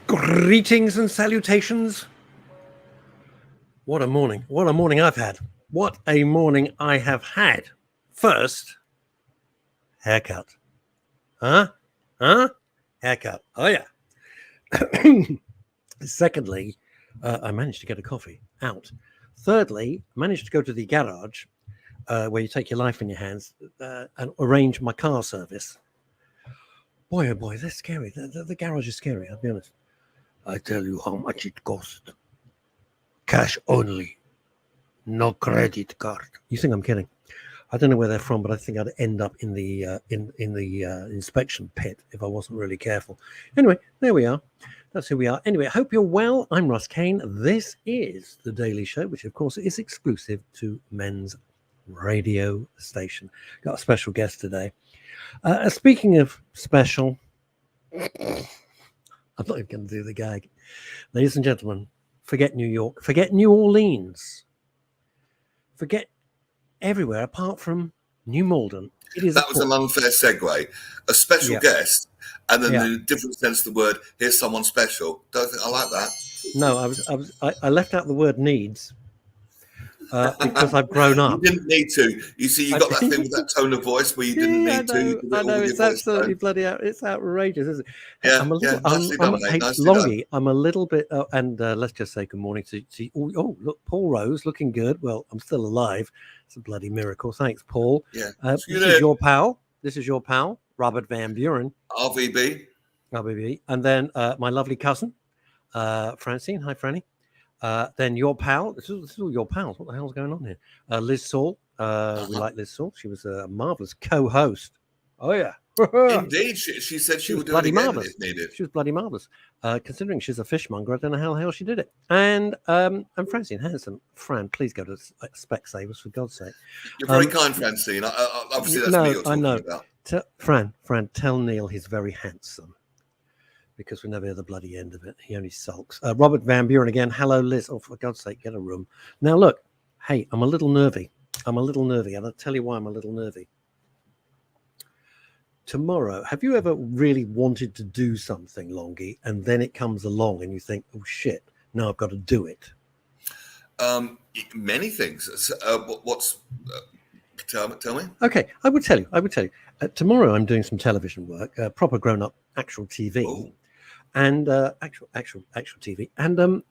Greetings and salutations. What a morning. What a morning I've had. What a morning I have had. First, haircut. Huh? Haircut. Oh, yeah. Secondly, I managed to get a coffee out. Thirdly, I managed to go to the garage where you take your life in your hands and arrange my car service. Boy, oh boy, they're scary. The garage is scary, I'll be honest. I tell you how much it cost. Cash only. No credit card. You think I'm kidding? I don't know where they're from, but I think I'd end up in the inspection pit if I wasn't really careful. Anyway, there we are. That's who we are. Anyway, I hope you're well. I'm Russ Kane. This is The Daily Show, which, of course, is exclusive to Men's Radio Station. Got a special guest today. Speaking of special, I'm not even going to do the gag. Ladies and gentlemen, forget New York, forget New Orleans, forget everywhere apart from New Malden. That was an unfair segue. A special guest, and then the different sense of the word, here's someone special. Don't think I like that. No, I left out the word needs. Because I've grown up. You didn't need to. You see, you got that thing with that tone of voice where you didn't need to. I know, it's absolutely bloody out. It's outrageous, isn't it? Yeah, Longy, I'm a little bit, and let's just say good morning to oh, look, Paul Rose, looking good. Well, I'm still alive. It's a bloody miracle. Thanks, Paul. Yeah. This is your pal. Robert Van Buren. RVB. And then my lovely cousin, Francine. Hi, Franny. Then your pal, this is all your pals. What the hell's going on here? Liz Saul. We like Liz Saul. She was a marvelous co-host. Oh, yeah. Indeed. She said she would do it again marvelous. if needed. She was bloody marvelous. Considering she's a fishmonger, I don't know how the hell she did it. And Francine Hanson. Fran, please go to Specsavers, for God's sake. You're very kind, Francine. Obviously, that's me you're talking about. Fran, tell Neil he's very handsome. Because we never hear the bloody end of it. He only sulks. Robert Van Buren again. Hello, Liz. Oh, for God's sake, get a room. Now, look. Hey, I'm a little nervy. And I'll tell you why I'm a little nervy. Tomorrow, have you ever really wanted to do something, Longy, and then it comes along and you think, oh, shit, now I've got to do it? Many things. Tell me. Okay, I would tell you. Tomorrow I'm doing some television work, proper grown-up actual TV. Ooh. And actual TV. And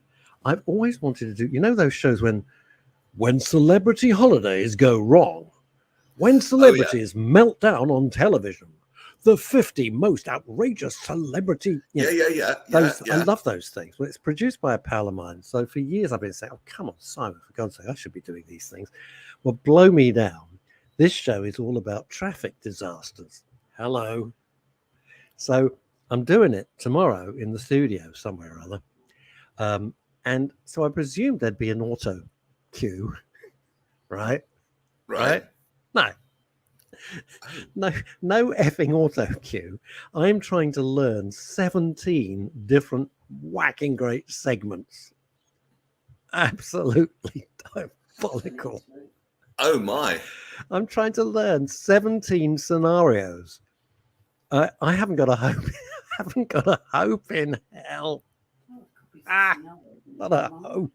I've always wanted to do, those shows when celebrity holidays go wrong, when celebrities melt down on television, the 50 most outrageous celebrity. I love those things. Well, it's produced by a pal of mine. So for years I've been saying, oh, come on, Simon, for God's sake, I should be doing these things. Well, blow me down. This show is all about traffic disasters. Hello. So I'm doing it tomorrow in the studio somewhere or other. And so I presumed there'd be an auto cue, right? Right. No effing auto cue. I'm trying to learn 17 different whacking great segments. Absolutely diabolical. Oh, my. I'm trying to learn 17 scenarios. I haven't got a hope. In hell. Not a hope.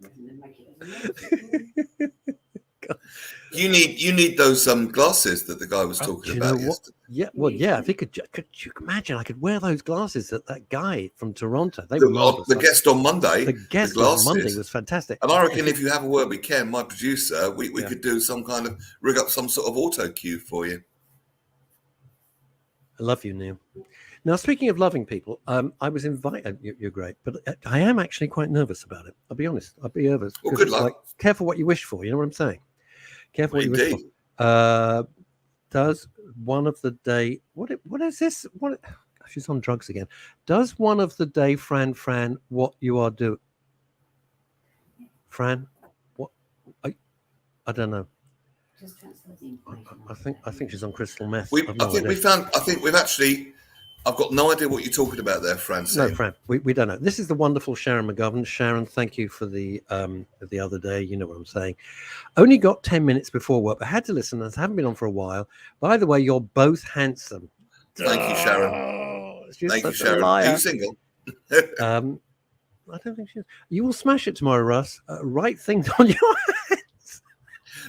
You need those glasses that the guy was talking about yesterday. Yeah, well, yeah. If he could you imagine? I could wear those glasses that guy from Toronto. They were marvelous. The guest on Monday. The guest on Monday was fantastic. And I reckon if you have a word with Ken, my producer, we could do some kind of rig up some sort of auto cue for you. I love you, Neil. Now, speaking of loving people, I was invited. You're great, but I am actually quite nervous about it. I'll be honest. I'll be nervous. Well, good luck. Like, careful what you wish for. You know what I'm saying? Careful what you wish for. Does one of the day? What is this? She's on drugs again. Does one of the day, Fran, what you are doing? Fran, what? I don't know. Just transfer the information. I think she's on crystal meth. I've got no idea what you're talking about there, Francine. No, Fran, we don't know. This is the wonderful Sharon McGovern. Sharon, thank you for the other day. You know what I'm saying. Only got 10 minutes before work, but had to listen. I haven't been on for a while. By the way, you're both handsome. Thank you, Sharon. Thank you, Sharon. Are you single? I don't think she is. You will smash it tomorrow, Russ. Write things on your hands.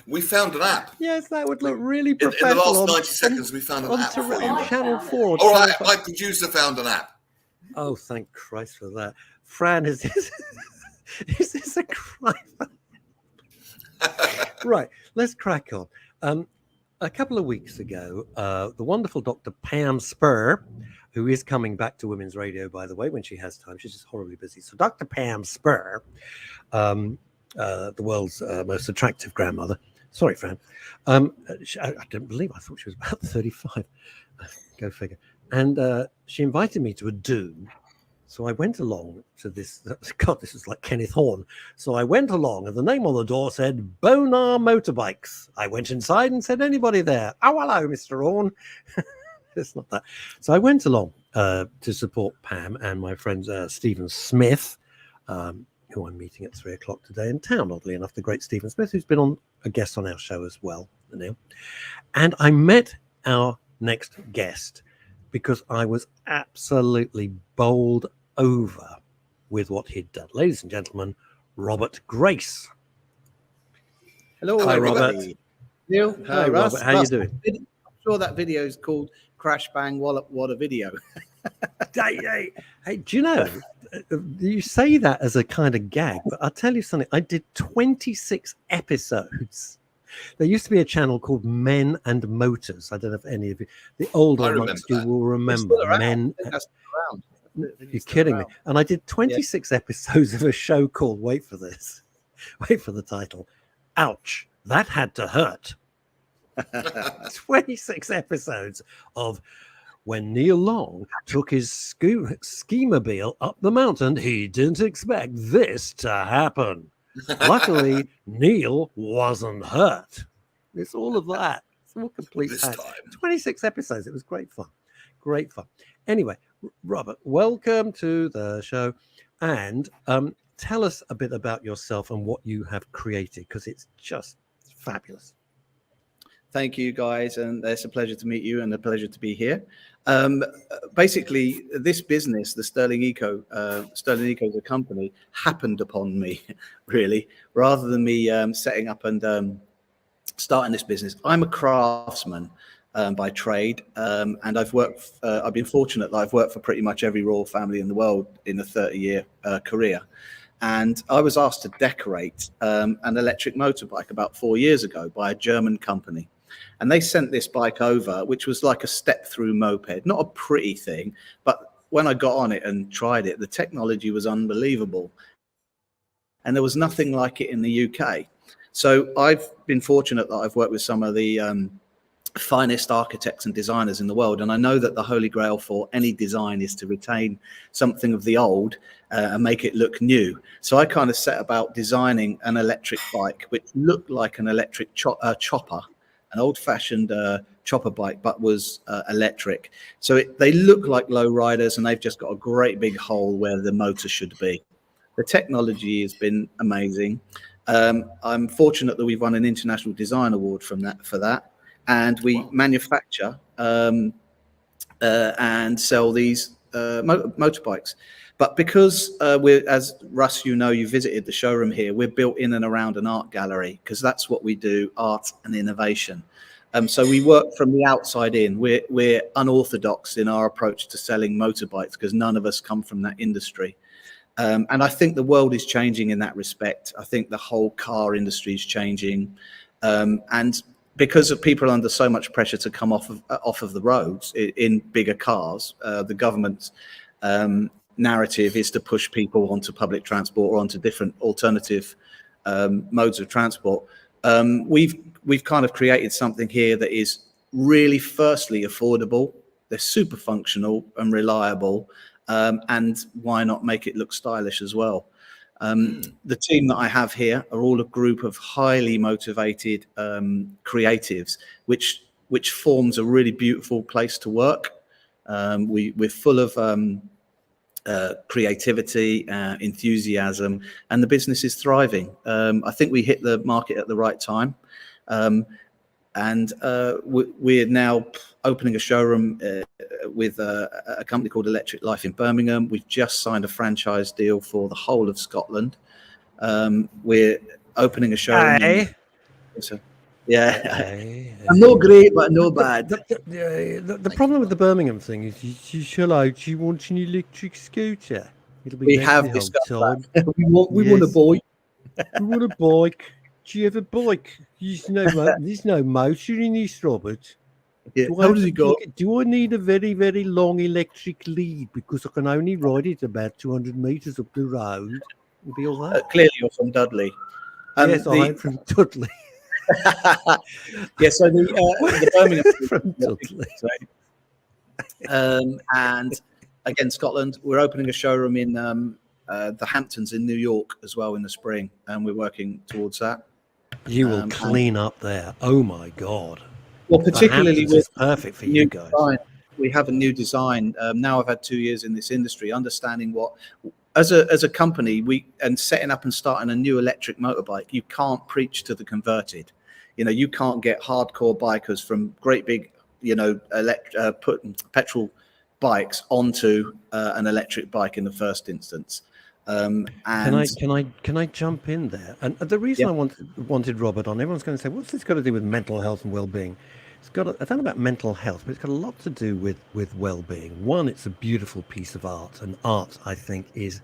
We found an app. Yes, that would look really In professional. the last 90 seconds, we found an app for you. On Channel 4. Or All right, Channel my producer found an app. Oh, thank Christ for that. Fran, is this a crime? Right, let's crack on. A couple of weeks ago, the wonderful Dr. Pam Spur, who is coming back to Women's Radio, by the way, when she has time. She's just horribly busy. So Dr. Pam Spur, the world's most attractive grandmother. Sorry, Fran. I didn't believe. I thought she was about 35. Go figure. And she invited me to a do. So I went along to this. God, this is like Kenneth Horne. So I went along, and the name on the door said Bonar Motorbikes. I went inside and said, "Anybody there?" "Oh, hello, Mr. Horne." It's not that. So I went along to support Pam and my friend Stephen Smith, who I'm meeting at 3:00 today in town. Oddly enough, the great Stephen Smith, who's been on a guest on our show as well, Neil. And I met our next guest because I was absolutely bowled over with what he'd done. Ladies and gentlemen, Robert Grace. Hello, Hi, everybody. Robert. Neil, Hi, Russ. Robert. How you Russ, doing? I'm sure that video is called Crash Bang Wallop. What a video. Hey, do you know, you say that as a kind of gag, but I'll tell you something. I did 26 episodes. There used to be a channel called Men and Motors. I don't know if any of you, the older amongst you will remember Men. Around. You're kidding me. And I did 26 episodes of a show called, wait for this, wait for the title, Ouch, That Had to Hurt. 26 episodes of when Neil Long took his ski-mobile up the mountain. He didn't expect this to happen. Luckily, Neil wasn't hurt. It's all of that. It's all complete This facts. time. 26 episodes. It was great fun. Great fun. Anyway, Robert, welcome to the show. And tell us a bit about yourself and what you have created, because it's just fabulous. Thank you, guys. And it's a pleasure to meet you and a pleasure to be here. Basically, this business, the Sterling Eco as a company, happened upon me, really, rather than me setting up and starting this business. I'm a craftsman by trade, and I've been fortunate that I've worked for pretty much every royal family in the world in a 30-year career. And I was asked to decorate an electric motorbike about 4 years ago by a German company. And they sent this bike over, which was like a step-through moped, not a pretty thing, but when I got on it and tried it, the technology was unbelievable. And there was nothing like it in the UK. So I've been fortunate that I've worked with some of the finest architects and designers in the world. And I know that the holy grail for any design is to retain something of the old and make it look new. So I kind of set about designing an electric bike, which looked like an electric chopper, an old-fashioned chopper bike, but was electric. So they look like low riders, and they've just got a great big hole where the motor should be. The technology has been amazing. I'm fortunate that we've won an international design award for that. And we manufacture and sell these motorbikes. But because as Russ, you know, you visited the showroom here, we're built in and around an art gallery, because that's what we do, art and innovation. So we work from the outside in. We're unorthodox in our approach to selling motorbikes, because none of us come from that industry. And I think the world is changing in that respect. I think the whole car industry is changing. And because of people under so much pressure to come off of the roads in bigger cars, the government's narrative is to push people onto public transport or onto different alternative modes of transport. We've kind of created something here that is really, firstly, affordable. They're super functional and reliable, and why not make it look stylish as well? The team that I have here are all a group of highly motivated creatives, which forms a really beautiful place to work. We're full of creativity, enthusiasm, and the business is thriving. I think we hit the market at the right time. And we're now opening a showroom with a company called Electric Life in Birmingham. We've just signed a franchise deal for the whole of Scotland. We're opening a showroom. Aye. Yeah, Aye. I'm not great, but no bad. The problem with the Birmingham thing is she wants an electric scooter. It'll be We next have the whole discussed time. that. We want a Yes. boy. We want a bike. Do you have a bike? There's no motor in this, Robert. Yeah. Do I How have does to it go? plug it? Do I need a very, very long electric lead because I can only ride it about 200 meters up the road? It'll be all right. Clearly, you're from Dudley. Yes, I'm from Dudley. Yeah, so the Birmingham From Dudley. And again, Scotland. We're opening a showroom in the Hamptons in New York as well in the spring, and we're working towards that. You will clean up there. Oh my God. Well, particularly with with perfect for new you guys. design. We have a new design. Now I've had 2 years in this industry, understanding what, as a company, and setting up and starting a new electric motorbike, you can't preach to the converted. You can't get hardcore bikers from great big, put petrol bikes onto an electric bike in the first instance. And Can I jump in there? And the reason I wanted Robert on, everyone's going to say, what's this got to do with mental health and well-being? I don't know about mental health, but it's got a lot to do with well-being. One, it's a beautiful piece of art, and art, I think, is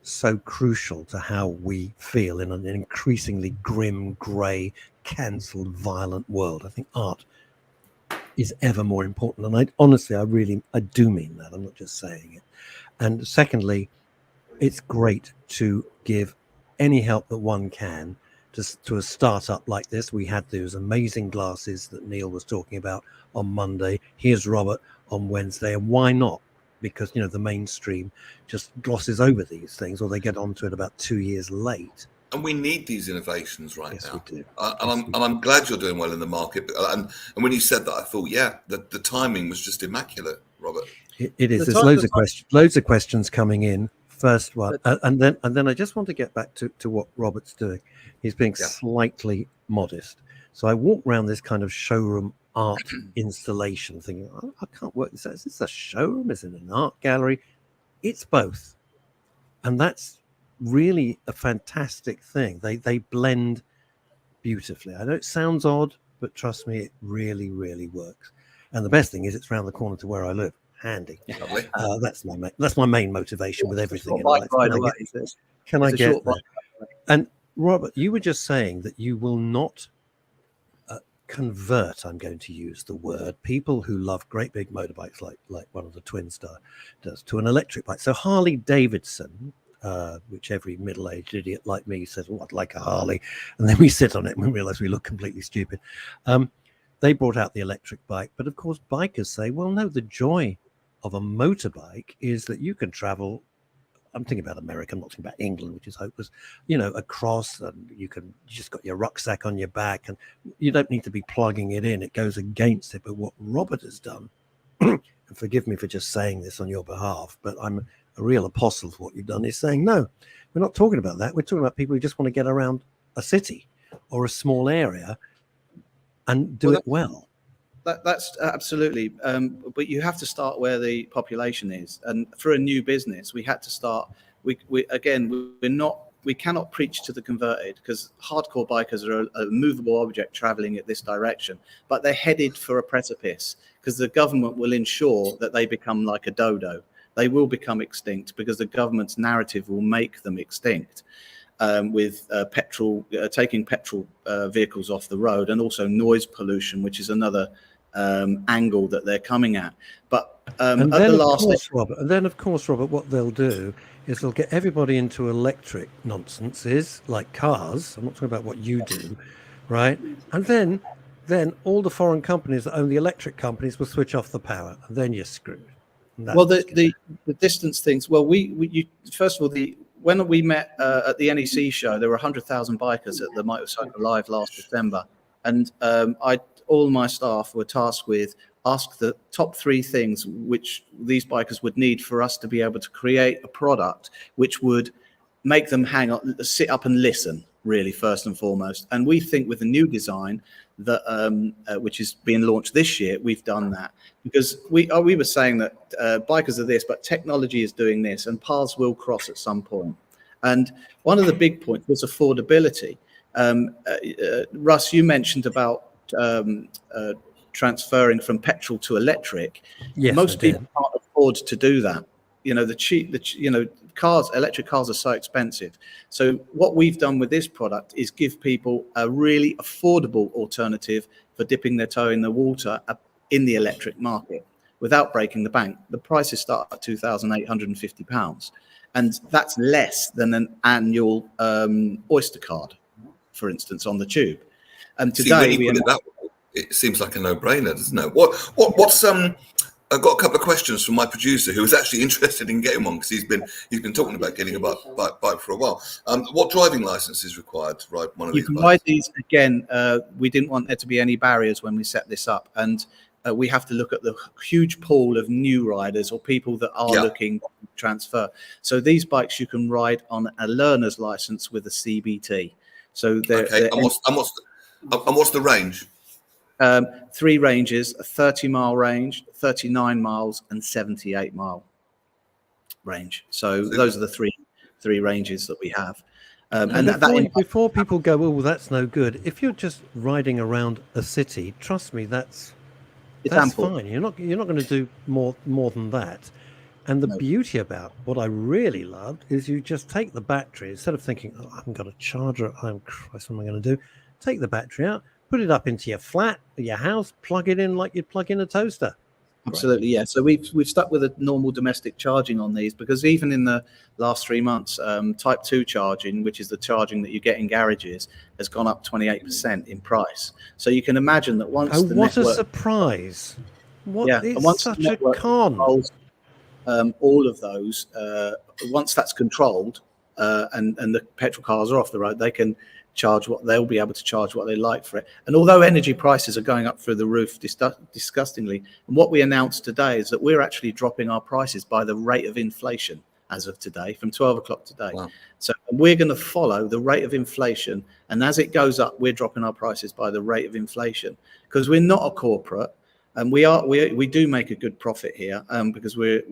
so crucial to how we feel in an increasingly grim, grey, cancelled, violent world. I think art is ever more important, and I do mean that. I'm not just saying it. And secondly, it's great to give any help that one can to a startup like this. We had those amazing glasses that Neil was talking about on Monday. Here's Robert on Wednesday. And why not? Because, the mainstream just glosses over these things, or they get onto it about 2 years late. And we need these innovations right Yes, now. we do. I'm glad you're doing well in the market. And when you said that, I thought, the timing was just immaculate, Robert. It is. There's loads of questions coming in. First one, and then I just want to get back to what Robert's doing. He's being slightly modest. So I walk around this kind of showroom art installation thinking, I can't work this out. Is this a showroom? Is it an art gallery? It's both. And that's really a fantastic thing. They blend beautifully. I know it sounds odd, but trust me, it really, really works. And the best thing is it's around the corner to where I live. Handy. That's my main motivation with everything in life. Can I get there? And Robert, you were just saying that you will not convert, I'm going to use the word, people who love great big motorbikes like one of the twins does, to an electric bike. So Harley Davidson, which every middle-aged idiot like me says, I'd like a Harley. And then we sit on it and we realize we look completely stupid. They brought out the electric bike. But of course, bikers say, well, no, the joy of a motorbike is that you can travel. I'm thinking about America, I'm not thinking about England, which is hopeless, across, and you just got your rucksack on your back and you don't need to be plugging it in. It goes against it. But what Robert has done, and forgive me for just saying this on your behalf, but I'm a real apostle of what you've done, is saying, no, we're not talking about that. We're talking about people who just want to get around a city or a small area and do it well. That's absolutely, but you have to start where the population is. And for a new business, we had to start. We cannot preach to the converted, because hardcore bikers are a movable object traveling at this direction, but they're headed for a precipice because the government will ensure that they become like a dodo. They will become extinct because the government's narrative will make them extinct. With taking petrol vehicles off the road, and also noise pollution, which is another angle that they're coming at. But and then, of course, Robert, what they'll do is they'll get everybody into electric nonsenses like cars. I'm not talking about what you do, right? And then all the foreign companies that own the electric companies will switch off the power, and then you're screwed. Well, the distance things. Well, first of all, when we met at the NEC show, there were 100,000 bikers at the Motorcycle Live last December, and all my staff were tasked with ask the top 3 things which these bikers would need for us to be able to create a product which would make them sit up and listen, really, first and foremost. And we think with the new design that which is being launched this year. We've done that because we were saying that bikers are this, but technology is doing this, and paths will cross at some point. And one of the big points was affordability. Russ, you mentioned about transferring from petrol to electric. Yes, most people can't afford to do that. Electric cars are so expensive. So what we've done with this product is give people a really affordable alternative for dipping their toe in the water in the electric market without breaking the bank. The prices start at £2,850, and that's less than an annual Oyster card, for instance, on the tube. And today it seems like a no-brainer, doesn't it? What's I've got a couple of questions from my producer who was actually interested in getting one because he's been talking about getting a bike for a while. What driving license is required to ride one of these bikes? You can ride these again. We didn't want there to be any barriers when we set this up, and we have to look at the huge pool of new riders or people that are looking to transfer. So these bikes you can ride on a learner's license with a CBT. So what's the range? 3 ranges: a 30-mile range, 39 miles, and 78-mile range. So those are the three ranges that we have. And before people go, oh, that's no good. If you're just riding around a city, trust me, that's fine. You're not going to do more than that. And the beauty about what I really loved is you just take the battery instead of thinking, oh, I haven't got a charger. Christ, what am I going to do? Take the battery out. Put it up into your flat or your house, plug it in like you'd plug in a toaster. Absolutely, yeah. So we've stuck with a normal domestic charging on these because even in the last 3 months, Type 2 charging, which is the charging that you get in garages, has gone up 28% in price. So you can imagine that once the what network, a surprise! It's once such a con. Controls, all of those, once that's controlled, and the petrol cars are off the road, they'll be able to charge what they like for it. And although energy prices are going up through the roof disgustingly, and what we announced today is that we're actually dropping our prices by the rate of inflation as of today, from 12 o'clock today. Wow. So we're going to follow the rate of inflation, and as it goes up, we're dropping our prices by the rate of inflation because we're not a corporate. And we do make a good profit here because we're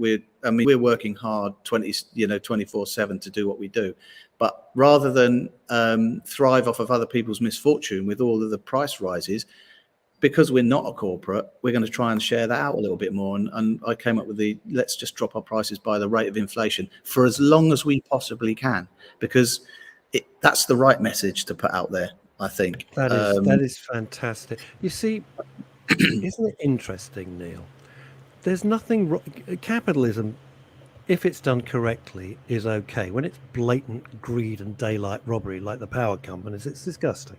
working hard 24/7 to do what we do. But rather than thrive off of other people's misfortune with all of the price rises, because we're not a corporate, we're going to try and share that out a little bit more. And I came up with let's just drop our prices by the rate of inflation for as long as we possibly can, because that's the right message to put out there, I think. That is fantastic. You see, isn't it interesting, Neil? There's nothing wrong. Capitalism, if it's done correctly, is okay. When it's blatant greed and daylight robbery like the power companies, it's disgusting.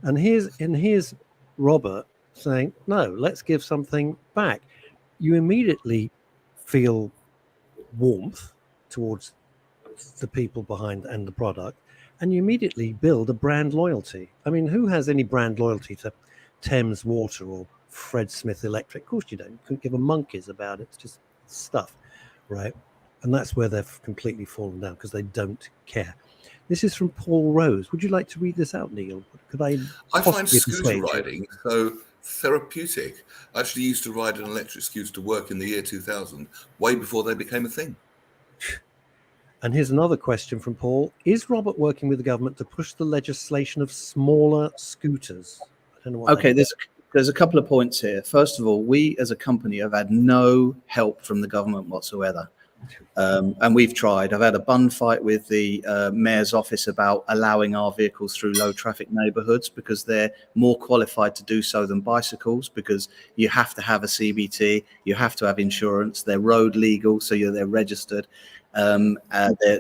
And here's Robert saying, no, let's give something back. You immediately feel warmth towards the people behind and the product, and you immediately build a brand loyalty. I mean, who has any brand loyalty to Thames Water or Fred Smith Electric? Of course you don't. You couldn't give a monkey's about it. It's just stuff, right? And that's where they've completely fallen down because they don't care. This is from Paul Rose. Would you like to read this out, Neil? I find scooter riding so therapeutic. I actually used to ride an electric scooter to work in the year 2000, way before they became a thing. And here's another question from Paul. Is Robert working with the government to push the legislation of smaller scooters? I don't know what. Okay, there's a couple of points here. First of all, we as a company have had no help from the government whatsoever. And we've tried. I've had a bun fight with the mayor's office about allowing our vehicles through low traffic neighborhoods because they're more qualified to do so than bicycles, because you have to have a CBT, you have to have insurance, they're road legal, so they're registered. They're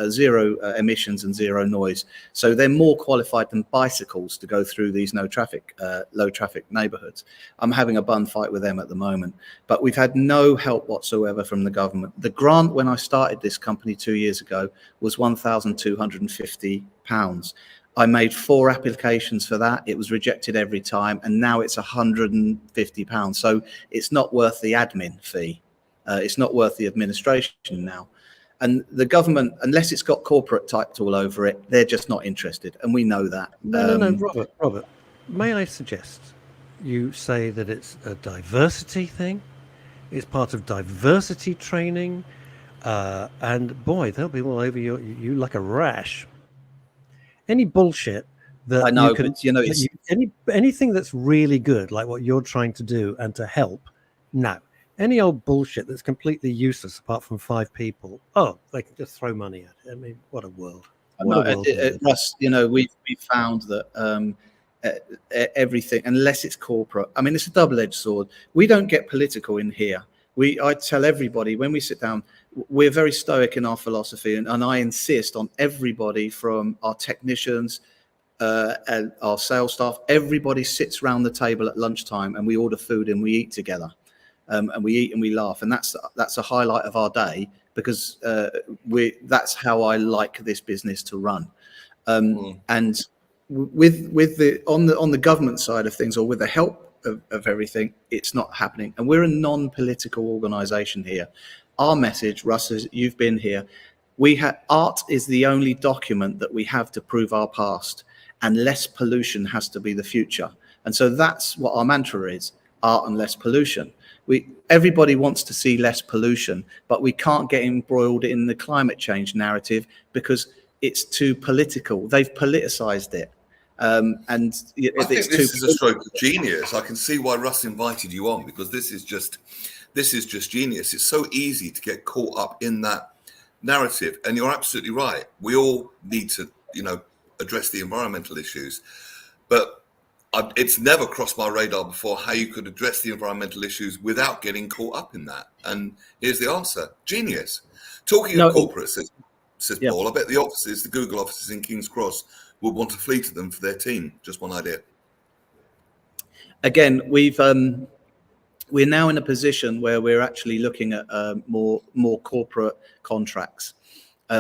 zero emissions and zero noise, so they're more qualified than bicycles to go through these low traffic neighborhoods. I'm having a bun fight with them at the moment, but we've had no help whatsoever from the government. The grant when I started this company 2 years ago was £1,250. I made 4 applications for that. It was rejected every time, and now it's £150. So it's not worth the admin fee. It's not worth the administration now. And the government, unless it's got corporate typed all over it, they're just not interested. And we know that. No, Robert. may I suggest you say that it's a diversity thing? It's part of diversity training, and boy, they'll be all over you like a rash. Any bullshit I that you know, can, but you know, that it's anything that's really good, like what you're trying to do and to help. No, any old bullshit that's completely useless apart from 5 people. Oh, they can just throw money at it. I mean, what a world! What a world! we live in. Russ, you know, we've found that everything, unless it's corporate, I mean, it's a double-edged sword. We don't get political in here. I tell everybody when we sit down, we're very stoic in our philosophy, and I insist on everybody from our technicians and our sales staff, everybody sits around the table at lunchtime and we order food and we eat together. And we eat and we laugh, and that's a highlight of our day, because that's how I like this business to run. And with the on the government side of things, or with the help of everything, it's not happening. And we're a non-political organisation here. Our message, Russ, is you've been here. Art is the only document that we have to prove our past, and less pollution has to be the future. And so that's what our mantra is: art and less pollution. Everybody wants to see less pollution, but we can't get embroiled in the climate change narrative because it's too political. They've politicized it. And I think this is a stroke of genius. I can see why Russ invited you on, because this is just genius. It's so easy to get caught up in that narrative, and you're absolutely right. We all need to, address the environmental issues, but it's never crossed my radar before how you could address the environmental issues without getting caught up in that. And here's the answer: genius. Talking of corporates, says Paul, I bet the Google offices in King's Cross would want a fleet of them for their team. Just one idea. Again, we're now in a position where we're actually looking at more corporate contracts.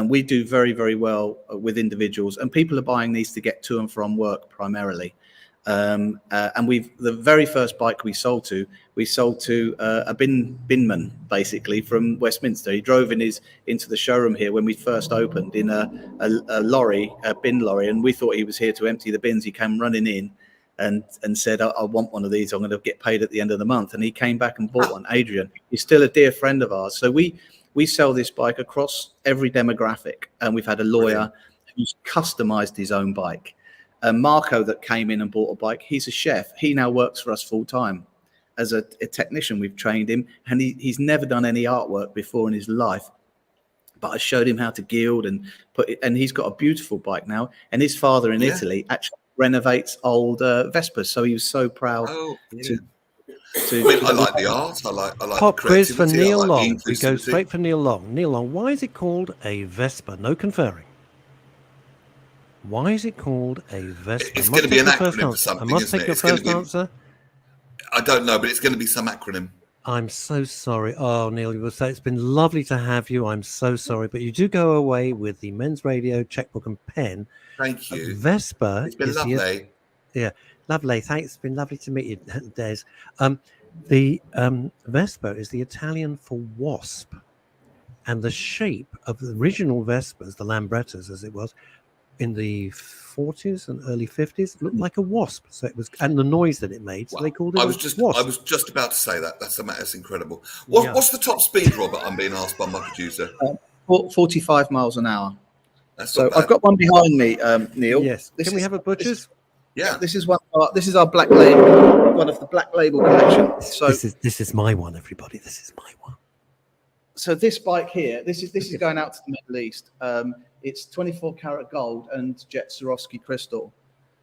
We do very, very well with individuals, and people are buying these to get to and from work primarily. And the very first bike we sold to a binman, basically, from Westminster. He drove into the showroom here when we first opened in a lorry, a bin lorry, and we thought he was here to empty the bins. He came running in and said, I want one of these. I'm going to get paid at the end of the month. And he came back and bought one. Adrian, he's still a dear friend of ours. So we sell this bike across every demographic, and we've had a lawyer who's customized his own bike. Marco, that came in and bought a bike, he's a chef. He now works for us full time as a technician. We've trained him, and he's never done any artwork before in his life. But I showed him how to gild and and he's got a beautiful bike now. And his father in Italy actually renovates old Vespas, so he was so proud. I like the art. I like Pop the quiz for creativity, Neil I like Long. the We go inclusivity. straight for Neil Long. Neil Long, why is it called a Vespa? No conferring. Why is it called a Vespa? It's going to be an acronym for something, I must isn't take it? your It's gonna first be- answer. I don't know, but it's going to be some acronym. I'm so sorry. Oh, Neil, you will say it's been lovely to have you. I'm so sorry. But you do go away with the men's radio checkbook and pen. Thank you. Vespa It's been is lovely. lovely. Thanks. It's been lovely to meet you, Des. The Vespa is the Italian for wasp. And the shape of the original Vespas, the Lambrettas as it was, in the 40s and early 50s, looked like a wasp. So it was, and the noise that it made, so they called it I a was just about to say that. That's incredible. What's the top speed, Robert? I'm being asked by my producer. 45 miles an hour. That's So not bad. I've got one behind me, Neil. Yes. Can we have a butcher's? This is our black label, one of the black label collection. So This is my one, everybody. This is my one. So this bike here, this is going out to the Middle East. It's 24 karat gold and jet Swarovski crystal.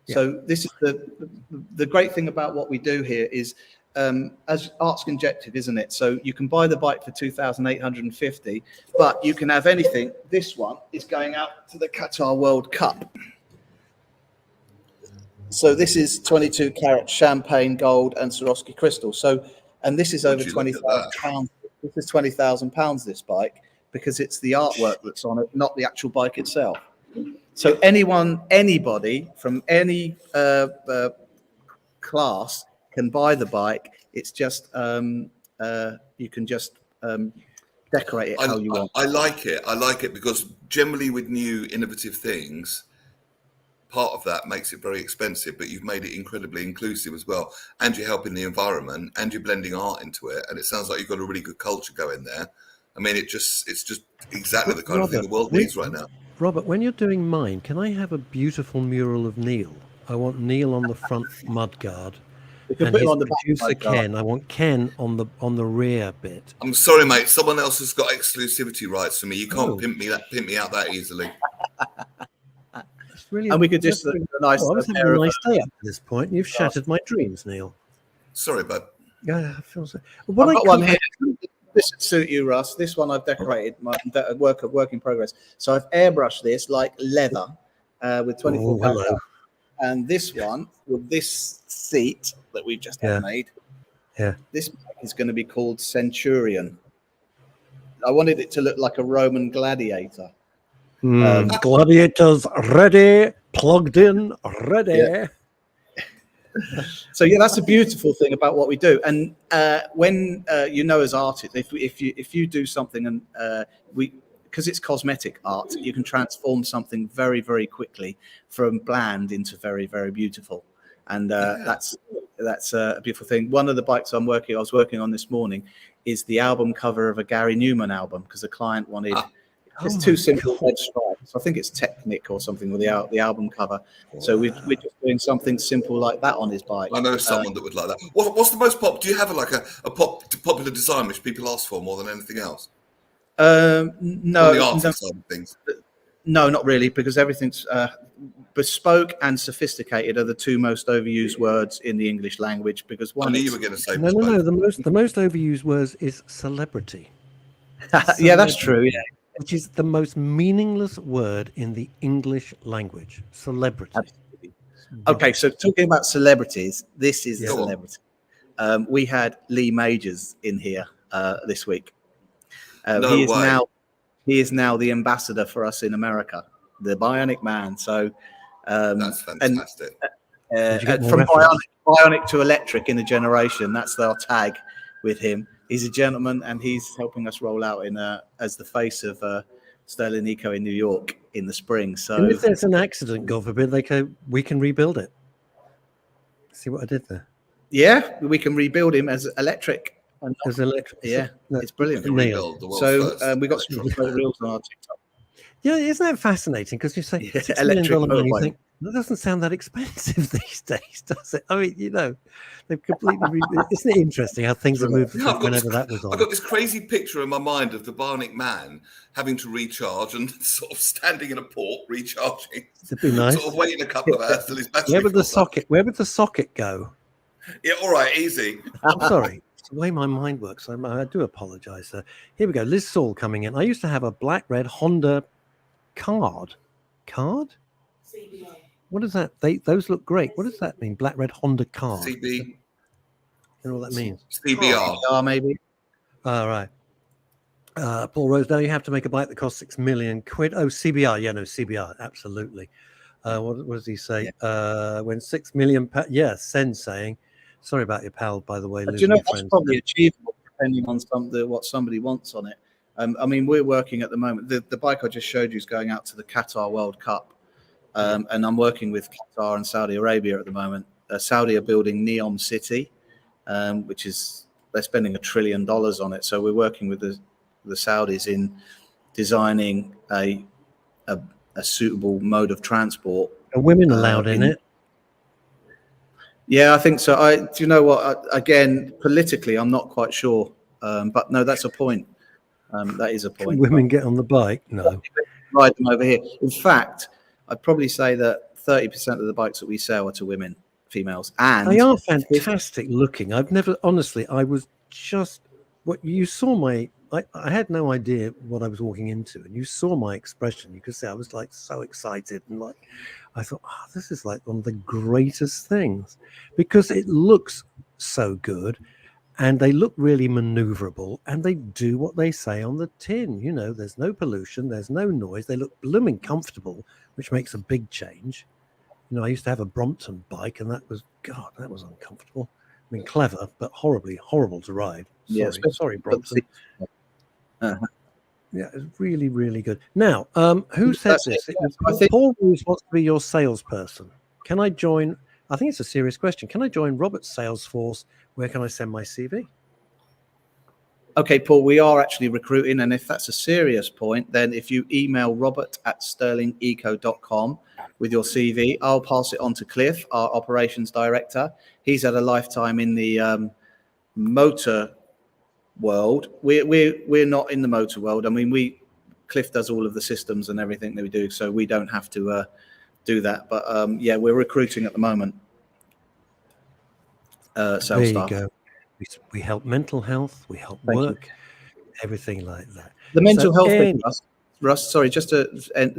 So this is the great thing about what we do here is, as art's injected, isn't it? So you can buy the bike for 2,850, but you can have anything. This one is going out to the Qatar World Cup. So this is 22 karat champagne gold and Swarovski crystal. So, and this is over £20,000. This is £20,000, this bike, because it's the artwork that's on it, not the actual bike itself. So anybody from any class can buy the bike. It's just you can just decorate it how you want. I like it. I like it because generally with new innovative things, part of that makes it very expensive, but you've made it incredibly inclusive as well, and you're helping the environment, and you're blending art into it, and it sounds like you've got a really good culture going there. I mean, it's just exactly the kind of thing the world needs right now. Robert, when you're doing mine, can I have a beautiful mural of Neil? I want Neil on the front mudguard, We can and put him his on the back producer mudguard. Ken. I want Ken on the rear bit. I'm sorry, mate. Someone else has got exclusivity rights for me. You can't Oh. pimp me out that easily. It's really, And we could just that's- look at a nice I was having pair a of nice day up to this point. You've shattered my dreams, Neil. Sorry, bud. Yeah, I feel so. What I've I got one can't- here. This would suit you, Russ. This one I've decorated, my work in progress. So I've airbrushed this like leather with 24 Oh, karat. hello. And this one with this seat that we've just Yeah. made. Yeah. This bike is going to be called Centurion. I wanted it to look like a Roman gladiator. Gladiators ready, plugged in, ready. Yeah. So yeah, that's a beautiful thing about what we do. And when as artists, if you do something and because it's cosmetic art, you can transform something very, very quickly from bland into very, very beautiful. And that's a beautiful thing. One of the bikes I was working on this morning is the album cover of a Gary Newman album, because the client wanted it's too simple red stripes. I think it's Technic or something with the album cover. So we're just doing something simple like that on his bike. I know someone that would like that. What's the most pop? Do you have a popular design which people ask for more than anything else? No, On the artist side of things. No, not really, because everything's bespoke and sophisticated are the two most overused words in the English language. Because I one, knew you were going to say No. The most overused word is celebrity. yeah, that's true. Yeah, Which is the most meaningless word in the English language. Celebrity. absolutely. Okay, so talking about celebrities, this is a Yeah. celebrity. We had Lee Majors in here this week. No he is way. He is now the ambassador for us in America, the Bionic Man. So That's fantastic. Did you get more from reference? bionic to electric in a generation. That's our tag with him. He's a gentleman, and he's helping us roll out as the face of Sterling Eco in New York in the spring. So And if there's an accident, God forbid, we can rebuild it. See what I did there? yeah, we can rebuild him as electric. And There's electric. yeah, No, it's brilliant. Neil. Rebuild the world's So first. we got some reels on our TikTok. Yeah, isn't that fascinating? Because you say Yeah, $6 million electric man, you motorbike. think that doesn't sound that expensive these days, does it? I mean, they've completely. Isn't it interesting how things have moved Yeah, whenever that was I've on? got this crazy picture in my mind of the Bionic Man having to recharge and sort of standing in a port recharging, It'd be nice. sort of waiting a couple of hours till his battery. Where would the fills up. socket? Where would the socket go? Yeah, all right, easy. I'm sorry. It's the way my mind works. I do apologize, sir. Here we go. Liz Saul coming in. I used to have a black red Honda card. What is that? Those look great. What does that mean? Black red Honda card. CB, You know what that means? CBR. Maybe. All right. Paul Rosedale, you have to make a bike that costs £6 million. Oh, CBR. Yeah, no, CBR. Absolutely. What does he say? When 6 million. Sen saying. Sorry about your pal, by the way. But losing you know, your that's friends. probably achievable depending on what somebody wants on it. I mean, we're working at the moment. The bike I just showed you is going out to the Qatar World Cup. And I'm working with Qatar and Saudi Arabia at the moment. Saudi are building Neom City, which is, they're spending $1 trillion on it. So we're working with the Saudis in designing a suitable mode of transport. Are women allowed in it? Yeah, I think so. Do you know what? Again, politically, I'm not quite sure. But no, that's a point. That is a Can point. women get on the bike? No. Ride them over here. In fact, I'd probably say that 30% of the bikes that we sell are to women, females. And They are fantastic looking. I've never, honestly, I was just, what you saw I had no idea what I was walking into, and you saw my expression. You could see I was like so excited, and like I thought, this is like one of the greatest things, because it looks so good, and they look really maneuverable, and they do what they say on the tin. You know, there's no pollution, there's no noise. They look blooming comfortable, which makes a big change. You know, I used to have a Brompton bike, and that was uncomfortable. I mean, clever, but horrible to ride. Yeah, Sorry, Brompton. Yeah, it's really, really good. Now, who said That's this? it. It was I think- Paul Roos wants to be your salesperson. Can I join? I think it's a serious question. Can I join Robert's sales force? Where can I send my CV? Okay, Paul, we are actually recruiting. And if that's a serious point, then if you email robert@sterlingeco.com with your CV, I'll pass it on to Cliff, our operations director. He's had a lifetime in the motor world. We're not in the motor world. I mean, Cliff does all of the systems and everything that we do, so we don't have to do that. But yeah, we're recruiting at the moment. Sales There you staff. go. We help mental health. We help Thank you. work. Everything like that. The mental So, health thing, Russ. Sorry, just to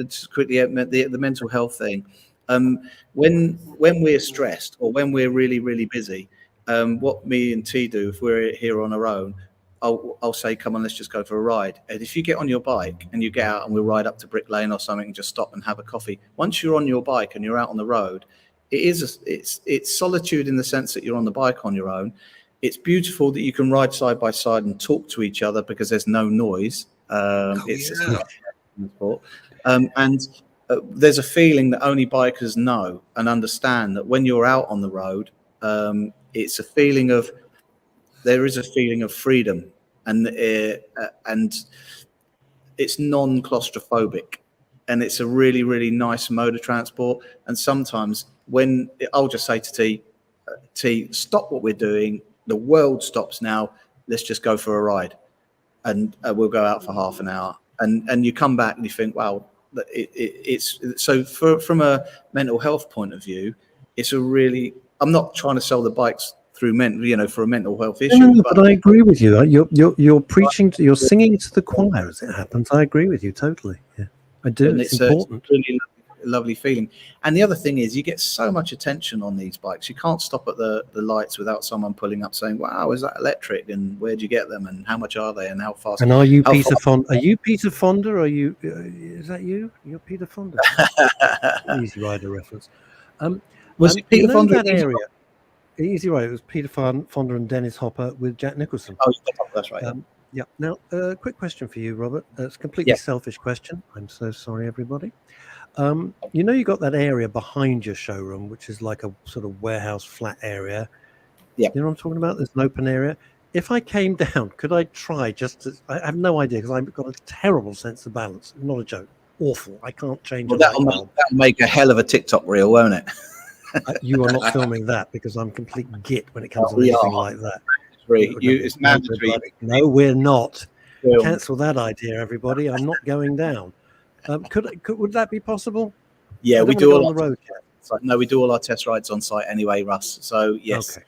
just quickly, the mental health thing. When we're stressed or when we're really, really busy, what me and T do if we're here on our own, I'll say, come on, let's just go for a ride. And if you get on your bike and you get out and we'll ride up to Brick Lane or something and just stop and have a coffee. Once you're on your bike and you're out on the road, it's solitude in the sense that you're on the bike on your own. It's beautiful that you can ride side by side and talk to each other because there's no noise. It's transport. And there's a feeling that only bikers know and understand that when you're out on the road, it's a feeling of, there is a feeling of freedom, and it's non-claustrophobic, and it's a really, really nice mode of transport. And sometimes when I'll just say to T, stop what we're doing. The world stops now. Let's just go for a ride, and we'll go out for half an hour. And you come back and you think, wow, it's so from a mental health point of view, it's a really. I'm not trying to sell the bikes through for a mental health issue. No, but I agree with you. You're preaching, you're singing to the choir as it happens. I agree with you totally. Yeah, I do. And it's important. A really lovely feeling. And the other thing is, you get so much attention on these bikes. You can't stop at the lights without someone pulling up saying, "Wow, is that electric? And where'd you get them? And how much are they? And how fast?" And are you Peter Fonda? Are you Peter Fonda? Are you? Is that you? You're Peter Fonda. Easy Rider reference. Was it Peter Fonda? That area. Easy Rider. It was Peter Fonda and Dennis Hopper with Jack Nicholson. Oh, that's right. Yeah. Now, quick question for you, Robert. It's a completely selfish question. I'm so sorry, everybody. You got that area behind your showroom, which is like a sort of warehouse flat area. Yeah. You know what I'm talking about? There's an open area. If I came down, could I try I have no idea because I've got a terrible sense of balance. Not a joke. Awful. I can't change it. That'll make a hell of a TikTok reel, won't it? You are not filming that because I'm complete git when it comes to anything like that. It's mandatory. No, we're not. Cancel that idea, everybody. I'm not going down. Would that be possible? Yeah, we do all on the road. No, we do all our test rides on site anyway, Russ. So yes,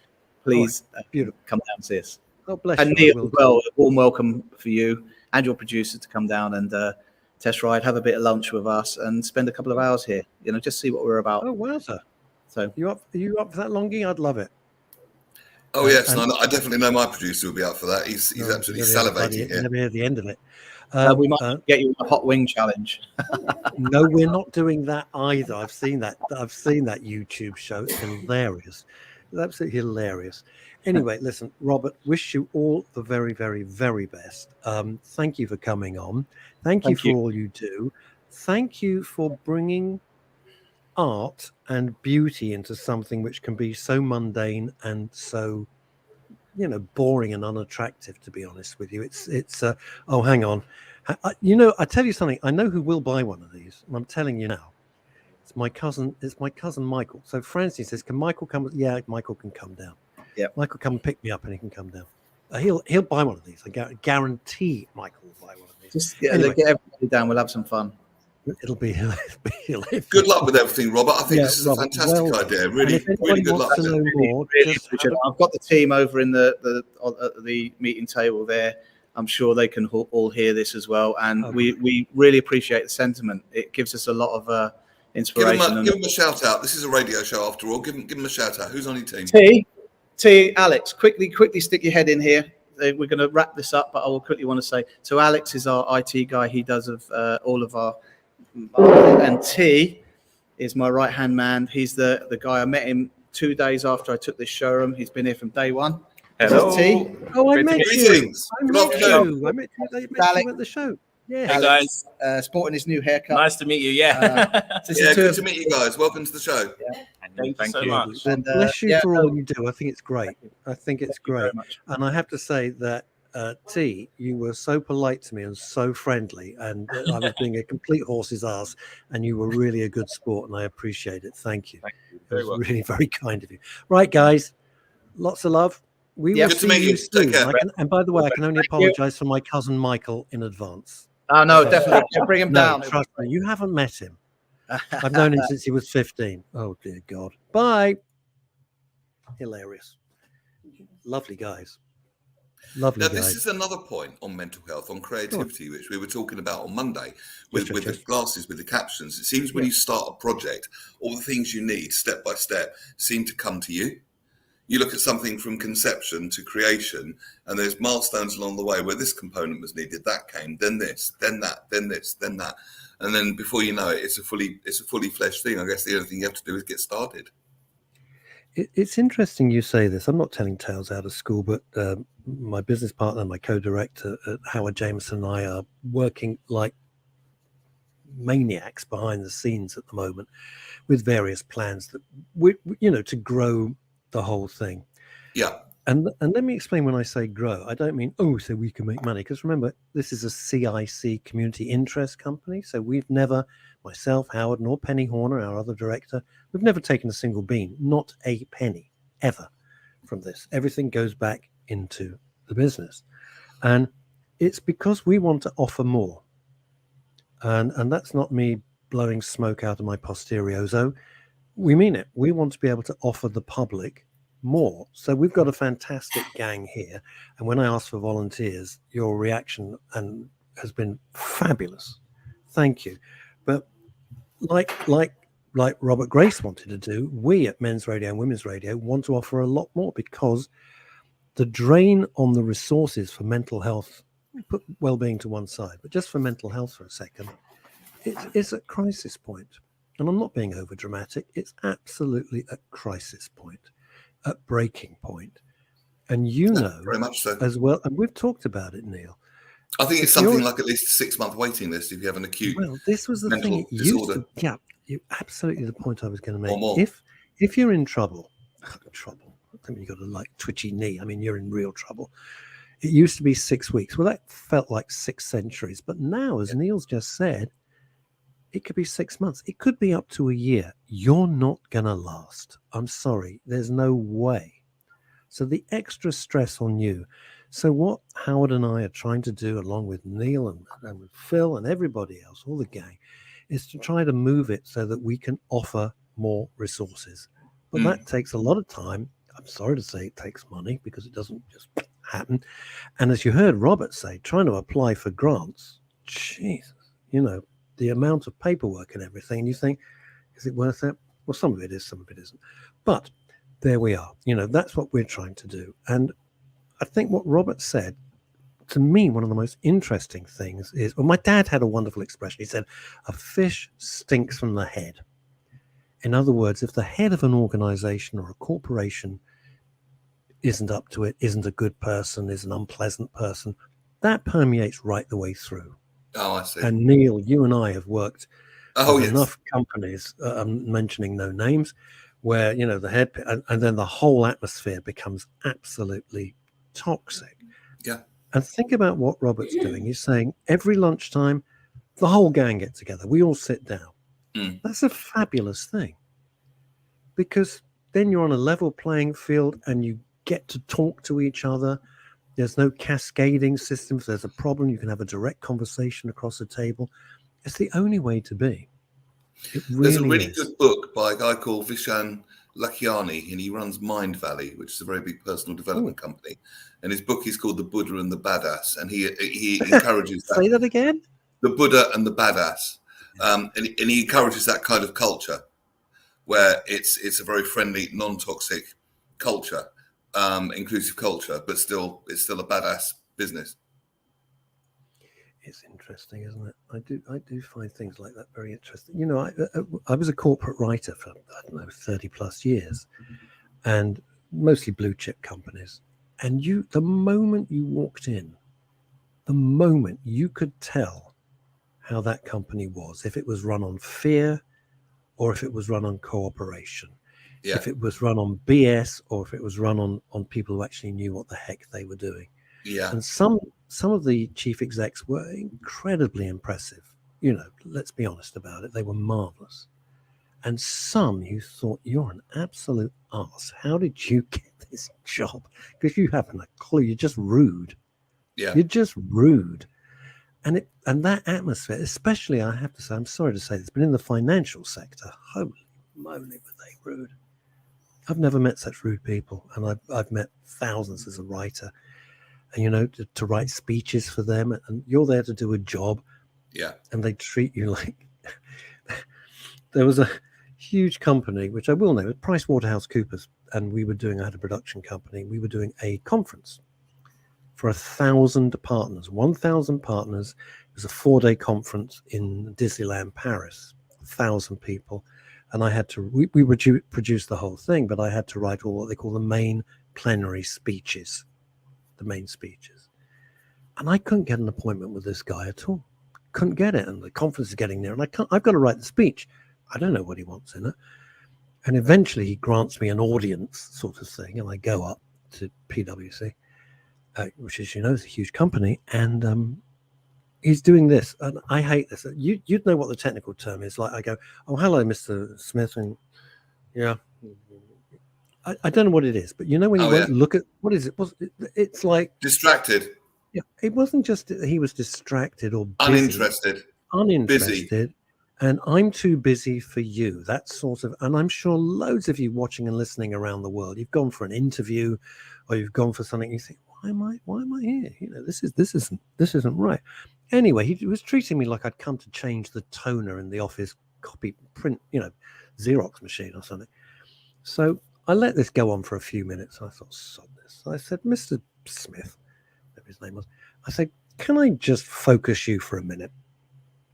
please come down and see us. Oh, bless and you. Neil, as well, a warm welcome for you and your producer to come down and test ride, have a bit of lunch with us, and spend a couple of hours here. Just see what we're about. Oh, wowza! So are you up for that, Longy? I'd love it. Oh yes, and I definitely know my producer will be up for that. He's absolutely salivating here. Never hear the end of it. We might get you a hot wing challenge. No, we're not doing that either. I've seen that YouTube show. It's hilarious. It's absolutely hilarious. Anyway, listen, Robert, wish you all the very, very, very best. Thank you for coming on. Thank you for all you do. Thank you for bringing art and beauty into something which can be so mundane and so boring and unattractive, to be honest with you. It's oh, hang on. I tell you something, I know who will buy one of these, and I'm telling you now. It's my cousin Michael. So Francine says, can Michael come? Yeah, Michael can come down. Yeah, Michael come and pick me up and he can come down. He'll buy one of these. I guarantee Michael will buy one of these. Just get everybody down, we'll have some fun. It'll be hilarious. Good luck with everything, Robert. I think this is a fantastic idea. Really good luck. I've got the team over in the meeting table there. I'm sure they can all hear this as well. And we really appreciate the sentiment. It gives us a lot of inspiration. Give them a shout out. This is a radio show after all. Give them a shout out. Who's on your team? T, Alex, quickly stick your head in here. We're going to wrap this up, but I will quickly want to say, so Alex is our IT guy. He does all of our, and T is my right-hand man. He's the guy. I met him 2 days after I took this showroom. He's been here from day one. Hello. T. Oh, I met you. Greetings. I met you at the show. Yeah. Hey guys, sporting his new haircut. nice to meet you. Yeah, This Yeah, is good to meet you guys. Welcome to the show. thank you so much. And, Bless you yeah, for all you do. I think it's great. I think it's Thank you very great. much. And I have to say that, T, you were so polite to me and so friendly, and I was being a complete horse's ass, and you were really a good sport, and I appreciate it. Thank you. Thank you. It Very was well. really very kind of you. Right, guys, lots of love. We Yeah. will Good to see meet you you. soon. Take care. And by the way, I can only Thank you. apologize for my cousin Michael in advance. Oh, no, definitely. Bring him No, down. trust me, you haven't met him. I've known him since he was 15. Oh, dear God. Bye. Hilarious. Lovely guys. Lovely Now, guys. this is another point on mental health, on creativity, which we were talking about on Monday with Yes. the glasses, with the captions. It seems when you start a project, all the things you need step by step seem to come to you. You look at something from conception to creation, and there's milestones along the way where this component was needed, that came, then this, then that, then this, then that. And then before you know it, it's a fully fledged thing. I guess the only thing you have to do is get started. It's interesting you say this. I'm not telling tales out of school, but my business partner, my co-director, Howard Jameson, and I are working like maniacs behind the scenes at the moment with various plans that to grow the whole thing. Yeah. And let me explain, when I say grow, I don't mean, so we can make money. Because remember, this is a CIC, community interest company. So we've never, myself, Howard, nor Penny Horner, our other director, we've never taken a single bean, not a penny, ever, from this. Everything goes back into the business. And it's because we want to offer more. And that's not me blowing smoke out of my posterioso. We mean it. We want to be able to offer the public more. So we've got a fantastic gang here, and when I asked for volunteers, your reaction has been fabulous. Thank you. But like Robert Grace wanted to do, we at Men's Radio and Women's Radio want to offer a lot more, because the drain on the resources for mental health, put well-being to one side, but just for mental health for a second, it's at crisis point. And I'm not being over dramatic. It's absolutely at crisis point, at breaking point. And Very much so. as well, and we've talked about it, Neil. I think it's something like at least a 6-month waiting list if you have an acute Well, this was the mental thing. It disorder. used to, yeah, absolutely the point I was going to make. Or more. If you're in trouble, I mean, you got a like twitchy knee. I mean, you're in real trouble. It used to be 6 weeks. Well, that felt like 6 centuries. But now, as Neil's just said, it could be 6 months. It could be up to a year. You're not going to last. I'm sorry. There's no way. So the extra stress on you. So what Howard and I are trying to do, along with Neil and with Phil and everybody else, all the gang, is to try to move it so that we can offer more resources. But that takes a lot of time. I'm sorry to say it takes money, because it doesn't just happen. And as you heard Robert say, trying to apply for grants, Jesus, the amount of paperwork and everything, and you think, is it worth it? Well, some of it is, some of it isn't. But there we are. That's what we're trying to do. And I think what Robert said, to me, one of the most interesting things is, well, my dad had a wonderful expression. He said, a fish stinks from the head. In other words, if the head of an organization or a corporation isn't up to it, isn't a good person, is an unpleasant person, that permeates right the way through. Oh, I see. And Neil, you and I have worked with yes. enough companies, I'm mentioning no names, where, the head, and then the whole atmosphere becomes absolutely toxic. Yeah. And think about what Robert's doing. He's saying every lunchtime, the whole gang get together. We all sit down. That's a fabulous thing, because then you're on a level playing field and you get to talk to each other. There's no cascading system. If there's a problem, you can have a direct conversation across the table. It's the only way to be. There's a really good book by a guy called Vishan Lakhiani, and he runs Mind Valley, which is a very big personal development company. And his book is called The Buddha and the Badass. And he encourages that. Say that again? The Buddha and the Badass. And he encourages that kind of culture where it's a very friendly, non-toxic culture, inclusive culture, but it's still a badass business. It's interesting, isn't it? I do find things like that very interesting. I was a corporate writer for, 30 plus years, and mostly blue chip companies. And the moment you walked in, the moment you could tell how that company was, if it was run on fear or if it was run on cooperation, Yeah. if it was run on BS or if it was run on people who actually knew what the heck they were doing. Yeah. And some of the chief execs were incredibly impressive. You know, let's be honest about it. They were marvelous. And some you thought, you're an absolute arse. How did you get this job? Because you haven't a clue. You're just rude. Yeah. You're just rude. And that atmosphere, especially, I have to say, I'm sorry to say this, but in the financial sector, holy moly, were they rude. I've never met such rude people. And I've met thousands as a writer. And, you know, to write speeches for them. And you're there to do a job. Yeah. And they treat you like... There was a huge company, which I will name, PricewaterhouseCoopers, and I had a production company. We were doing a conference for 1,000 partners, 1,000 partners. It was a 4-day conference in Disneyland, Paris, 1,000 people. And I had to, we produced the whole thing, but I had to write all what they call the main plenary speeches, the main speeches. And I couldn't get an appointment with this guy at all. Couldn't get it. And the conference is getting near, and I've got to write the speech. I don't know what he wants in it. And eventually he grants me an audience sort of thing. And I go up to PwC, which, as you know, is a huge company. And he's doing this. And I hate this. You'd know what the technical term is. Like I go, oh, hello, Mr. Smith. And yeah, I don't know what it is. But you know when you won't look at, what is it? It's like... Distracted. Yeah, it wasn't just that he was distracted or busy, uninterested. Busy. And I'm too busy for you. That sort of, and I'm sure loads of you watching and listening around the world, you've gone for an interview or you've gone for something. You think, why am I here? You know, this isn't right. Anyway, he was treating me like I'd come to change the toner in the office copy print, you know, Xerox machine or something. So I let this go on for a few minutes. I thought, sod this. I said, Mr. Smith, whatever his name was, I said, can I just focus you for a minute?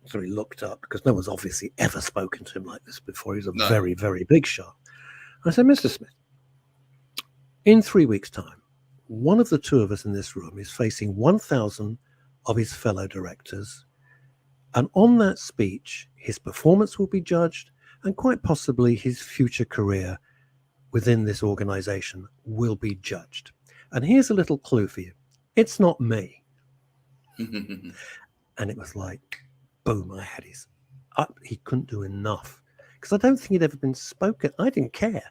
So he looked up, because no one's obviously ever spoken to him like this before. He's a very, very big shot. I said, Mr. Smith, in 3 weeks' time, one of the two of us in this room is facing 1,000 of his fellow directors. And on that speech, his performance will be judged, and quite possibly his future career within this organization will be judged. And here's a little clue for you. It's not me. And it was like... boom, I had his up. He couldn't do enough, because I don't think he'd ever been spoken. I didn't care,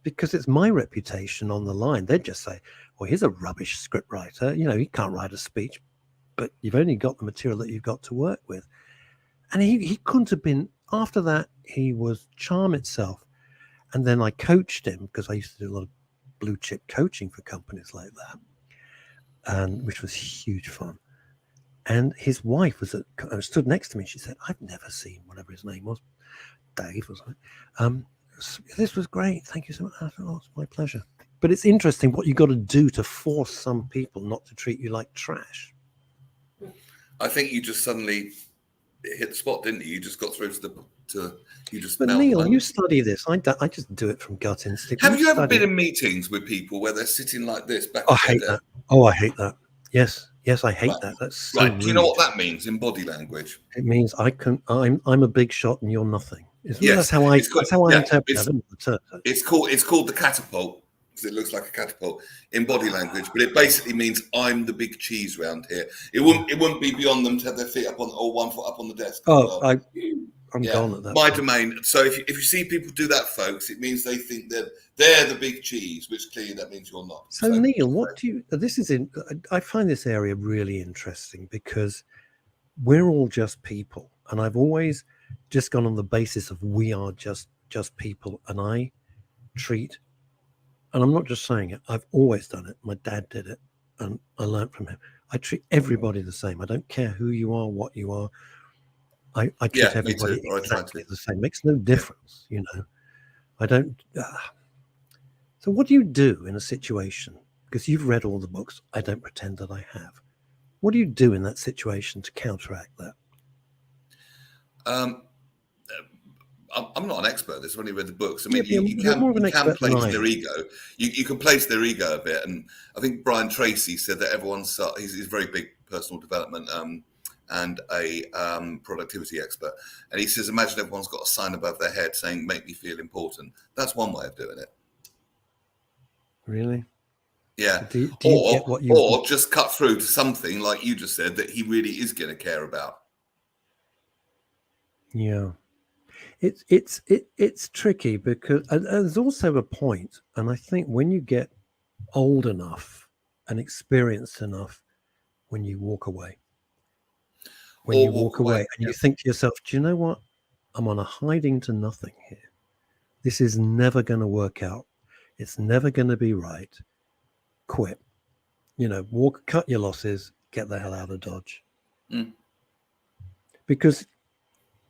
because it's my reputation on the line. They'd just say, well, he's a rubbish script writer. You know, he can't write a speech, but you've only got the material that you've got to work with. And he couldn't have been, after that, he was charm itself. And then I coached him, because I used to do a lot of blue chip coaching for companies like that, and which was huge fun. And his wife stood next to me. She said, I've never seen whatever his name was, Dave or something. This was great. Thank you so much. I thought, oh, it's my pleasure. But it's interesting what you got to do to force some people not to treat you like trash. I think you just suddenly hit the spot, didn't you? You just got through you just. But Neil, you study this. I just do it from gut instinct. Have you ever been in meetings with people where they're sitting like this back? I hate that. Oh, I hate that. Yes, I hate that. That's so right. Do you know rude. what that means in body language? It means I'm a big shot and you're nothing. That's how I interpret it. It's called the catapult, because it looks like a catapult in body language, but it basically means I'm the big cheese round here. It wouldn't be beyond them to have their feet up on, or 1 foot up on the desk. Oh, I'm gone at that. My domain. So if you see people do that, folks, it means they think that they're the big cheese, which clearly that means you're not. So Neil, I find this area really interesting, because we're all just people, and I've always just gone on the basis of we are just people, and I treat, and I'm not just saying it, I've always done it. My dad did it, and I learned from him. I treat everybody the same. I don't care who you are, what you are. I treat everybody exactly the same. Makes no difference, you know. I don't. So what do you do in a situation? Because you've read all the books. I don't pretend that I have. What do you do in that situation to counteract that? I'm not an expert. I've only read the books. I mean, you can place their ego. You can place their ego a bit. And I think Brian Tracy said that he's a very big personal development and a productivity expert. And he says, imagine everyone's got a sign above their head saying, make me feel important. That's one way of doing it. Really? Yeah. Do you get what you... Or just cut through to something like you just said that he really is going to care about. Yeah. It's tricky because and there's also a point, and I think when you get old enough and experienced enough, when you walk away, and you think to yourself, do you know what? I'm on a hiding to nothing here. This is never going to work out. It's never going to be right. Quit. Cut your losses, get the hell out of Dodge. Because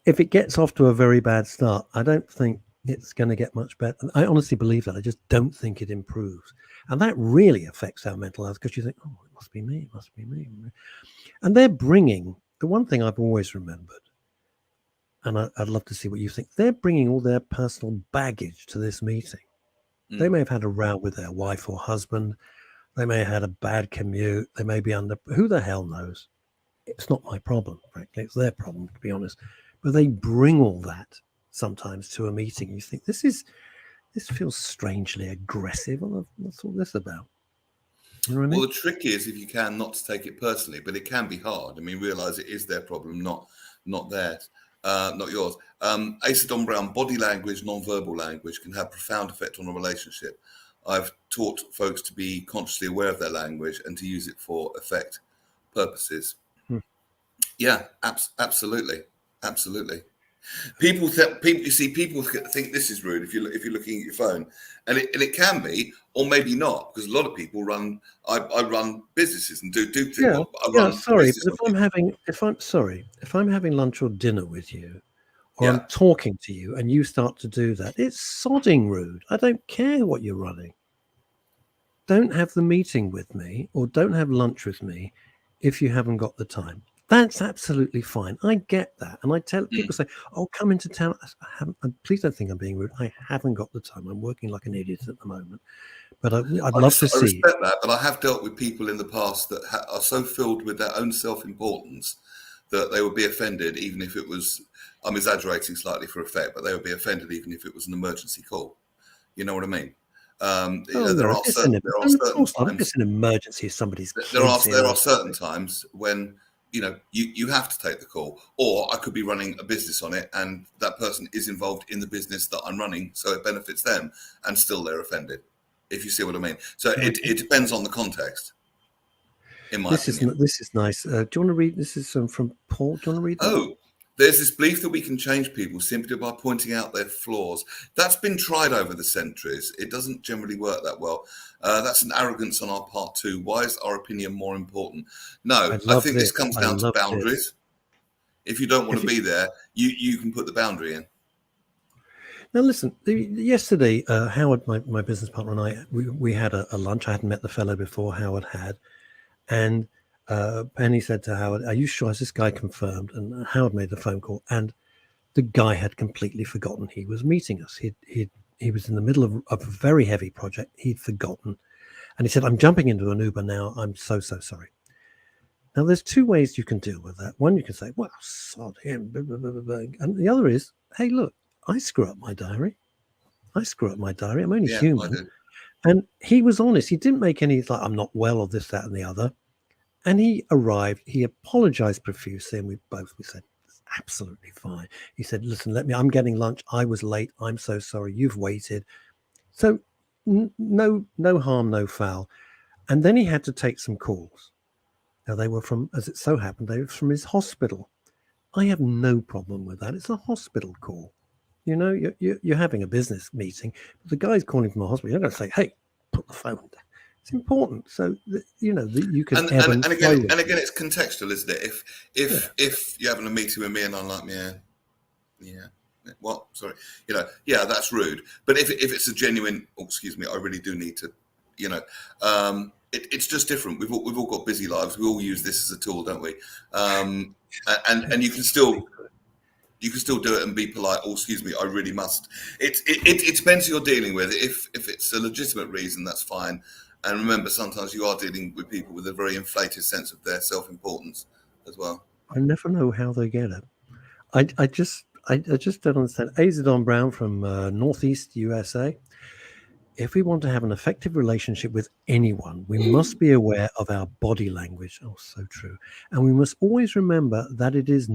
if it gets off to a very bad start, I don't think it's going to get much better. I honestly believe that. I just don't think it improves. And that really affects our mental health because you think, oh, it must be me. It must be me. And they're bringing the one thing I've always remembered, and I'd love to see what you think. They're bringing all their personal baggage to this meeting. They may have had a row with their wife or husband. They may have had a bad commute. They may be under, who the hell knows? It's not my problem, frankly. It's their problem, to be honest. But they bring all that sometimes to a meeting. You think, this feels strangely aggressive. What's all this about? You know what I mean? Well, the trick is if you can not to take it personally, but it can be hard. I mean, realize it is their problem, not theirs, not yours. Asa Don Brown, body language, non-verbal language can have profound effect on a relationship. I've taught folks to be consciously aware of their language and to use it for effect purposes. Yeah, absolutely. People think this is rude if you're looking at your phone, and it can be, or maybe not, because a lot of people run. I run businesses and do things. Yeah. Sorry, but if I'm having lunch or dinner with you, or I'm talking to you, and you start to do that, it's sodding rude. I don't care what you're running. Don't have the meeting with me, or don't have lunch with me, if you haven't got the time. That's absolutely fine. I get that. And I tell people say, oh, come into town. Please don't think I'm being rude. I haven't got the time. I'm working like an idiot at the moment. But I'd love to see. I respect that, but I have dealt with people in the past that are so filled with their own self-importance that they would be offended, even if it was, I'm exaggerating slightly for effect, but they would be offended even if it was an emergency call. You know what I mean? There are certain times. It's an emergency if somebody's there are certain times when you have to take the call, or I could be running a business on it and that person is involved in the business that I'm running, so it benefits them, and still they're offended, if you see what I mean. So it depends on the context, in my opinion. This is nice. Do you want to read? This is from Paul. Do you want to read that? Oh, there's this belief that we can change people simply by pointing out their flaws. That's been tried over the centuries. It doesn't generally work that well. That's an arrogance on our part too. Why is our opinion more important? No, I think this comes down to boundaries. If you don't want to be there, you can put the boundary in. Now, listen, yesterday, Howard, my business partner, and I, we had a lunch. I hadn't met the fellow before Howard had. And Penny said to Howard, are you sure? Is this guy confirmed? And Howard made the phone call, and the guy had completely forgotten he was meeting us. He was in the middle of a very heavy project. He'd forgotten. And he said, I'm jumping into an Uber now. I'm so sorry. Now, there's two ways you can deal with that. One, you can say, well, sod him. Blah, blah, blah, blah. And the other is, hey, look, I screw up my diary. I'm only human. And he was honest. He didn't make any, like, I'm not well, or this, that, and the other. And he arrived. He apologized profusely. And we said, it's absolutely fine. He said, listen, I'm getting lunch. I was late. I'm so sorry. You've waited. So no harm, no foul. And then he had to take some calls. Now, they were from, as it so happened, they were from his hospital. I have no problem with that. It's a hospital call. You're having a business meeting, but the guy's calling from a hospital. You're not going to say, hey, put the phone down. It's important. So, you can. And again, it's contextual, isn't it? If you're having a meeting with me and I'm like, what? Sorry. That's rude. But if it's a genuine, excuse me, I really do need to, it's just different. We've all got busy lives. We all use this as a tool, don't we? And you can still do it and be polite. Oh, excuse me, I really must. It depends who you're dealing with. If it's a legitimate reason, that's fine. And remember, sometimes you are dealing with people with a very inflated sense of their self-importance as well. I never know how they get it. I just don't understand. Azadon Brown from Northeast USA. If we want to have an effective relationship with anyone, we must be aware of our body language. Oh, so true. And we must always remember that it is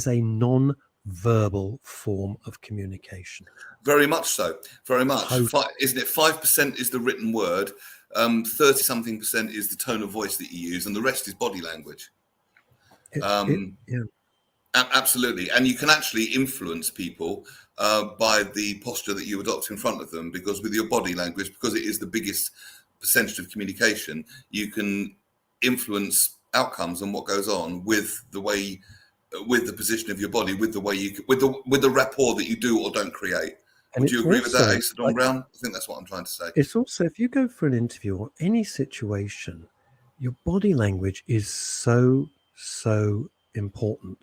a non-verbal form of communication. Very much so. Very much. Totally. Isn't it? 5% is the written word. 30-something% is the tone of voice that you use, and the rest is body language. Yeah. Absolutely. And you can actually influence people by the posture that you adopt in front of them, because with your body language, because it is the biggest percentage of communication, you can influence outcomes and what goes on with the way, with the position of your body, with the way you, with the rapport that you do or don't create. And Would you agree with that, also, Asa Don Brown? I think that's what I'm trying to say. it's also, if you go for an interview or any situation, your body language is so important.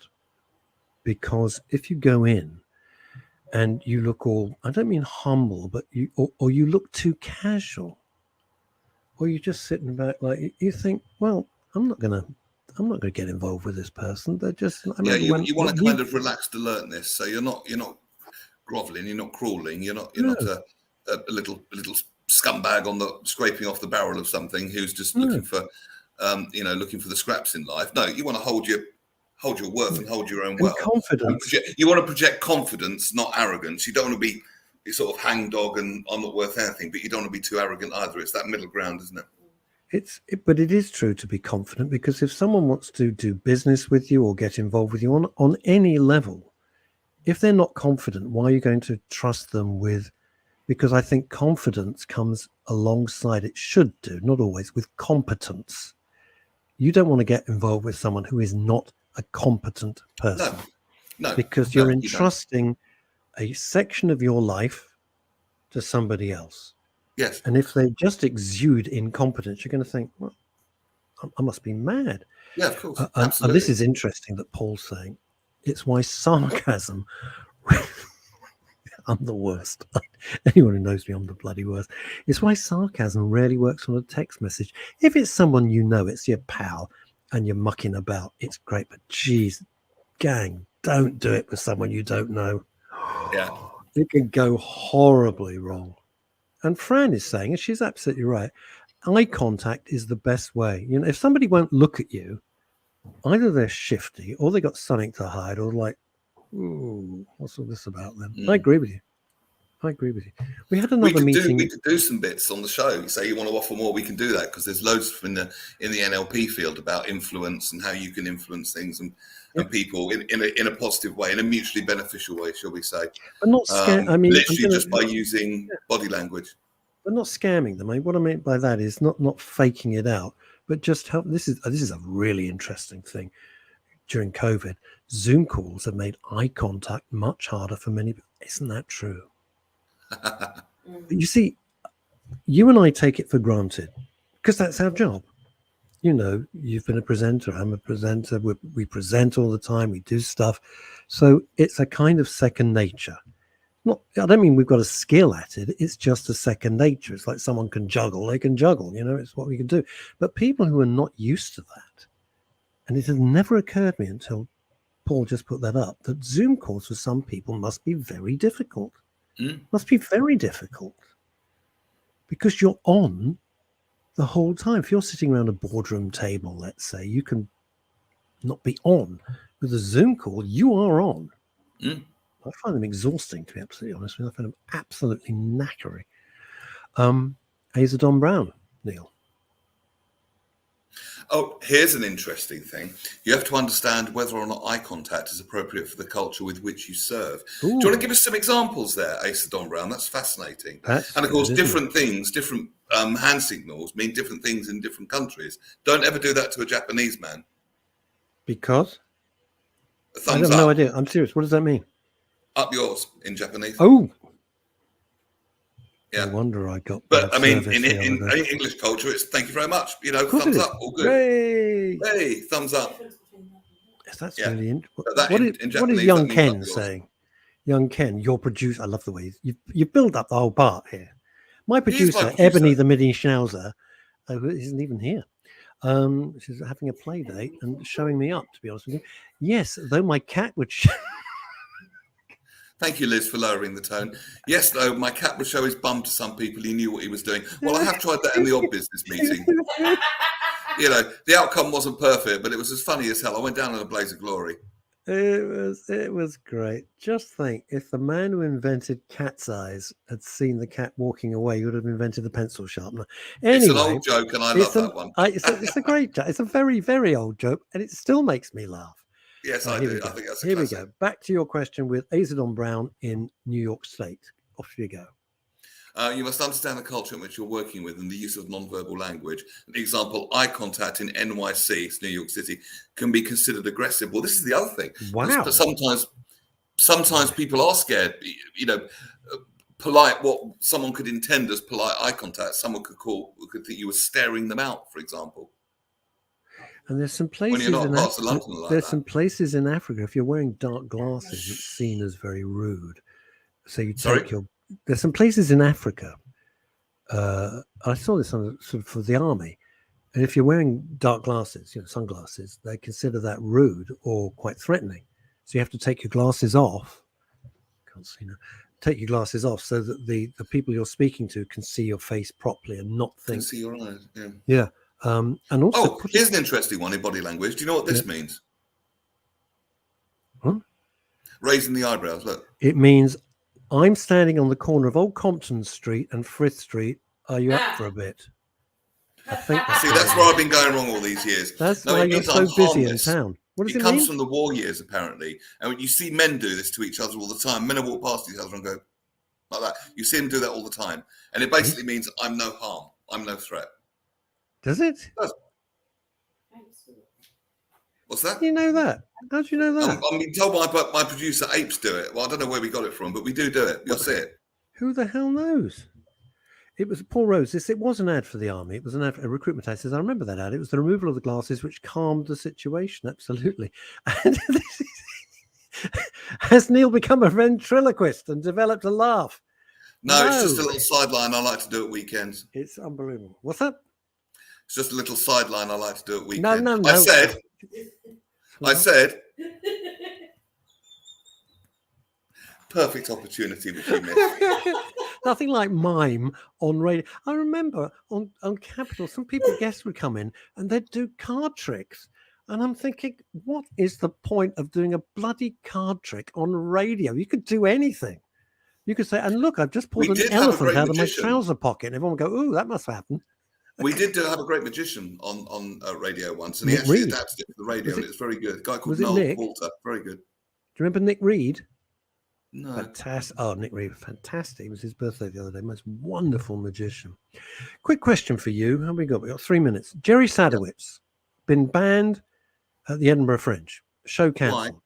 Because if you go in and you look all, I don't mean humble, but or you look too casual, or you're just sitting back like you think, well, I'm not gonna get involved with this person. They're just, You want a kind of relaxed alertness, so you're not groveling, you're not crawling, you're not a little scumbag on the scraping off the barrel of something who's just looking for looking for the scraps in life. No, you want to hold your worth and hold your own wealth. Confidence. You want to project confidence, not arrogance. You don't want to be sort of hangdog and I'm not worth anything, but you don't want to be too arrogant either. It's that middle ground, isn't it? But it is true to be confident, because if someone wants to do business with you or get involved with you on any level, if they're not confident, why are you going to trust them with? Because I think confidence comes alongside, it should do, not always, with competence. You don't want to get involved with someone who is not a competent person. No, because you're entrusting a section of your life to somebody else. Yes. And if they just exude incompetence, you're going to think, well, I must be mad. Yeah, of course. And this is interesting that Paul's saying. It's why sarcasm, I'm the worst. Anyone who knows me, I'm the bloody worst. It's why sarcasm rarely works on a text message. If it's someone you know, it's your pal, and you're mucking about, it's great. But geez, gang, don't do it with someone you don't know. Yeah. It can go horribly wrong. And Fran is saying, and she's absolutely right, eye contact is the best way. You know, if somebody won't look at you, either they're shifty or they got something to hide, or like, ooh, what's all this about then? I agree with you. We had another meeting. We could do some bits on the show. You say you want to offer more, we can do that, because there's loads in the NLP field about influence and how you can influence things and people in a positive way, in a mutually beneficial way, shall we say? But not scam. I mean, literally just by using body language. But not scamming them. What I mean by that is not faking it out, but just help. This is a really interesting thing. During COVID, Zoom calls have made eye contact much harder for many people. Isn't that true? You see, you and I take it for granted because that's our job. You know, you've been a presenter. I'm a presenter. We present all the time. We do stuff. So it's a kind of second nature. I don't mean we've got a skill at it. It's just a second nature. It's like someone can juggle. They can juggle. You know, it's what we can do. But people who are not used to that, and it has never occurred to me until Paul just put that up, that Zoom calls for some people must be very difficult. Must be very difficult because you're on the whole time. If you're sitting around a boardroom table, let's say, you can not be on. With a Zoom call, you are on. I find them exhausting, to be absolutely honest with you. I find them absolutely knackering. Asa Don Brown, Neil. Oh, here's an interesting thing. You have to understand whether or not eye contact is appropriate for the culture with which you serve. Ooh. Do you want to give us some examples there, Asa Don Brown? That's fascinating. And of course, different things, different hand signals mean different things in different countries. Don't ever do that to a Japanese man. Because? I have no idea. I'm serious. What does that mean? Up yours in Japanese. Oh. Yeah. No wonder I got. But I mean, in English culture, it's thank you very much. You know, thumbs up, all good. Hey, thumbs up. Yes, that's really interesting. What is young Ken saying? Young Ken, your producer. I love the way you build up the whole part here. My producer, Ebony the Mini Schnauzer, isn't even here. She's having a play date and showing me up, to be honest with you. Yes, though my cat would Thank you, Liz, for lowering the tone. Yes, though, my cat would show his bum to some people. He knew what he was doing. Well, I have tried that in the odd business meeting. You know, the outcome wasn't perfect, but it was as funny as hell. I went down in a blaze of glory. It was great. Just think, if the man who invented cat's eyes had seen the cat walking away, he would have invented the pencil sharpener. Anyway, It's an old joke, and I love that one. It's a great joke. It's a very, very old joke, and it still makes me laugh. Yes, I do. I think that's a Here classic. we go. Back to your question with Azadon Brown in New York State. Off you go. You must understand the culture in which you're working with and the use of non-verbal language. An example, eye contact in NYC, it's New York City, can be considered aggressive. Well, this is the other thing. Wow. Sometimes people are scared. You know, polite, what someone could intend as polite eye contact, someone could think you were staring them out, for example. And there's some places some places in Africa, if you're wearing dark glasses, it's seen as very rude. So you take there's some places in Africa. I saw this on sort of for the army, and if you're wearing dark glasses, sunglasses, they consider that rude or quite threatening. So you have to take your glasses off. Can't see now. Take your glasses off so that the people you're speaking to can see your face properly and not think. Can see your eyes. Yeah. Yeah. And also, here's an interesting one in body language. Do you know what this means? Huh? Raising the eyebrows. Look. It means I'm standing on the corner of Old Compton Street and Frith Street. Are you up for a bit? I think. That's where I've been going wrong all these years. That's why you're so busy in town. What does it mean? It comes from the war years, apparently. And when you see men do this to each other all the time, men will walk past each other and go like that. You see them do that all the time, and it basically means I'm no harm, I'm no threat. Does it? What's that? You know that? How do you know that? I'm being told by my producer apes do it. Well, I don't know where we got it from, but we do it. You'll see it. Who the hell knows? It was Paul Rose. It was an ad for the army. It was an ad for a recruitment ad. Says, I remember that ad. It was the removal of the glasses which calmed the situation. Absolutely. And has Neil become a ventriloquist and developed a laugh? No, it's just a little sideline I like to do at weekends. It's unbelievable. What's that? It's just a little sideline I like to do at weekends. No. I said, perfect opportunity which you missed. Nothing like mime on radio. I remember on Capital, some guests would come in and they'd do card tricks. And I'm thinking, what is the point of doing a bloody card trick on radio? You could do anything. You could say, and look, I've just pulled an elephant out of my trouser pocket. And everyone would go, ooh, that must have happened. We did have a great magician on radio once, and he actually adapted it to the radio, and it's very good. A guy called Noel Walter, very good. Do you remember Nick Reed? No. Fantastic. Oh, Nick Reed, fantastic. It was his birthday the other day. Most wonderful magician. Quick question for you. How have we got? We got 3 minutes. Jerry Sadowitz, been banned at the Edinburgh Fringe. Show cancelled.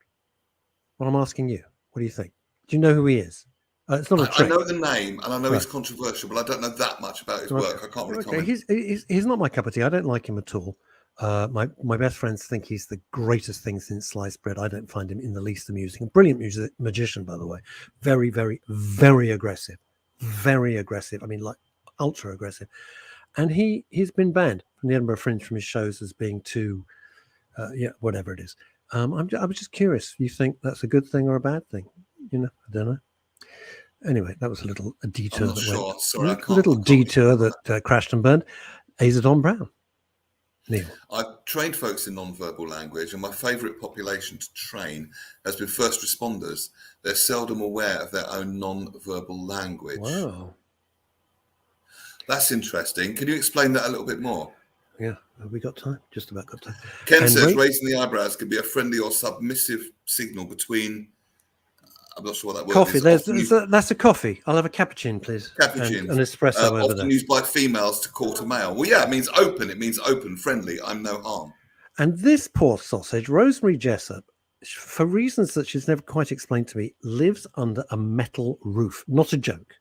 Well, I'm asking you. What do you think? Do you know who he is? It's not a trick. I know the name, and I know he's controversial, but I don't know that much about his work. I can't really comment. He's not my cup of tea. I don't like him at all. My best friends think he's the greatest thing since sliced bread. I don't find him in the least amusing. A brilliant magician, by the way. Very, very, very aggressive. Very aggressive. I mean, like ultra aggressive. And he's been banned from the Edinburgh Fringe from his shows as being too, whatever it is. I was just curious. You think that's a good thing or a bad thing? I don't know. Anyway, that was a little detour. Detour that crashed and burned. Azadon Brown. Neil. I've trained folks in non-verbal language, and my favourite population to train has been first responders. They're seldom aware of their own non-verbal language. Wow. That's interesting. Can you explain that a little bit more? Yeah, have we got time? Just about got time. Ken says raising the eyebrows could be a friendly or submissive signal between... I'm not sure what that word coffee. is. That's a coffee. I'll have a cappuccino, please. Cappuccino. An espresso over often there. used by females to court a male. Well, yeah, it means open. It means open, friendly. I'm no harm. And this poor sausage, Rosemary Jessup, for reasons that she's never quite explained to me, lives under a metal roof. Not a joke.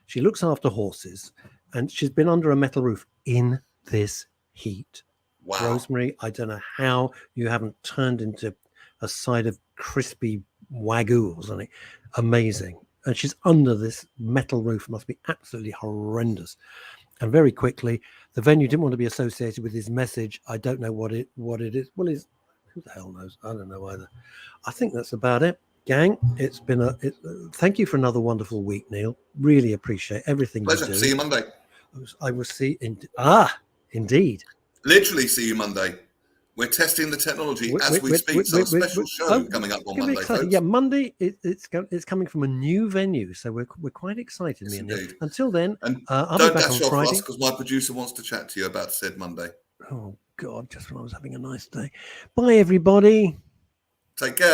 She looks after horses, and she's been under a metal roof in this heat. Wow. Rosemary, I don't know how you haven't turned into a side of crispy wagyu or something. Amazing. And she's under this metal roof. Must be absolutely horrendous. And very quickly, the venue didn't want to be associated with his message. I don't know what it is. Well, who the hell knows? I don't know either. I think that's about it, gang. It's been thank you for another wonderful week, Neil. Really appreciate everything Pleasure. you do. See you Monday. I will see. Indeed. Literally see you Monday. We're testing the technology as we speak. So a special show coming up on Monday, folks. Yeah, Monday. It's coming from a new venue, so we're quite excited. Yes, me and Neil. indeed. Until then, And I'll don't be back dash on off, Friday. Russ, because my producer wants to chat to you about said Monday. Oh God! Just when I was having a nice day. Bye, everybody. Take care.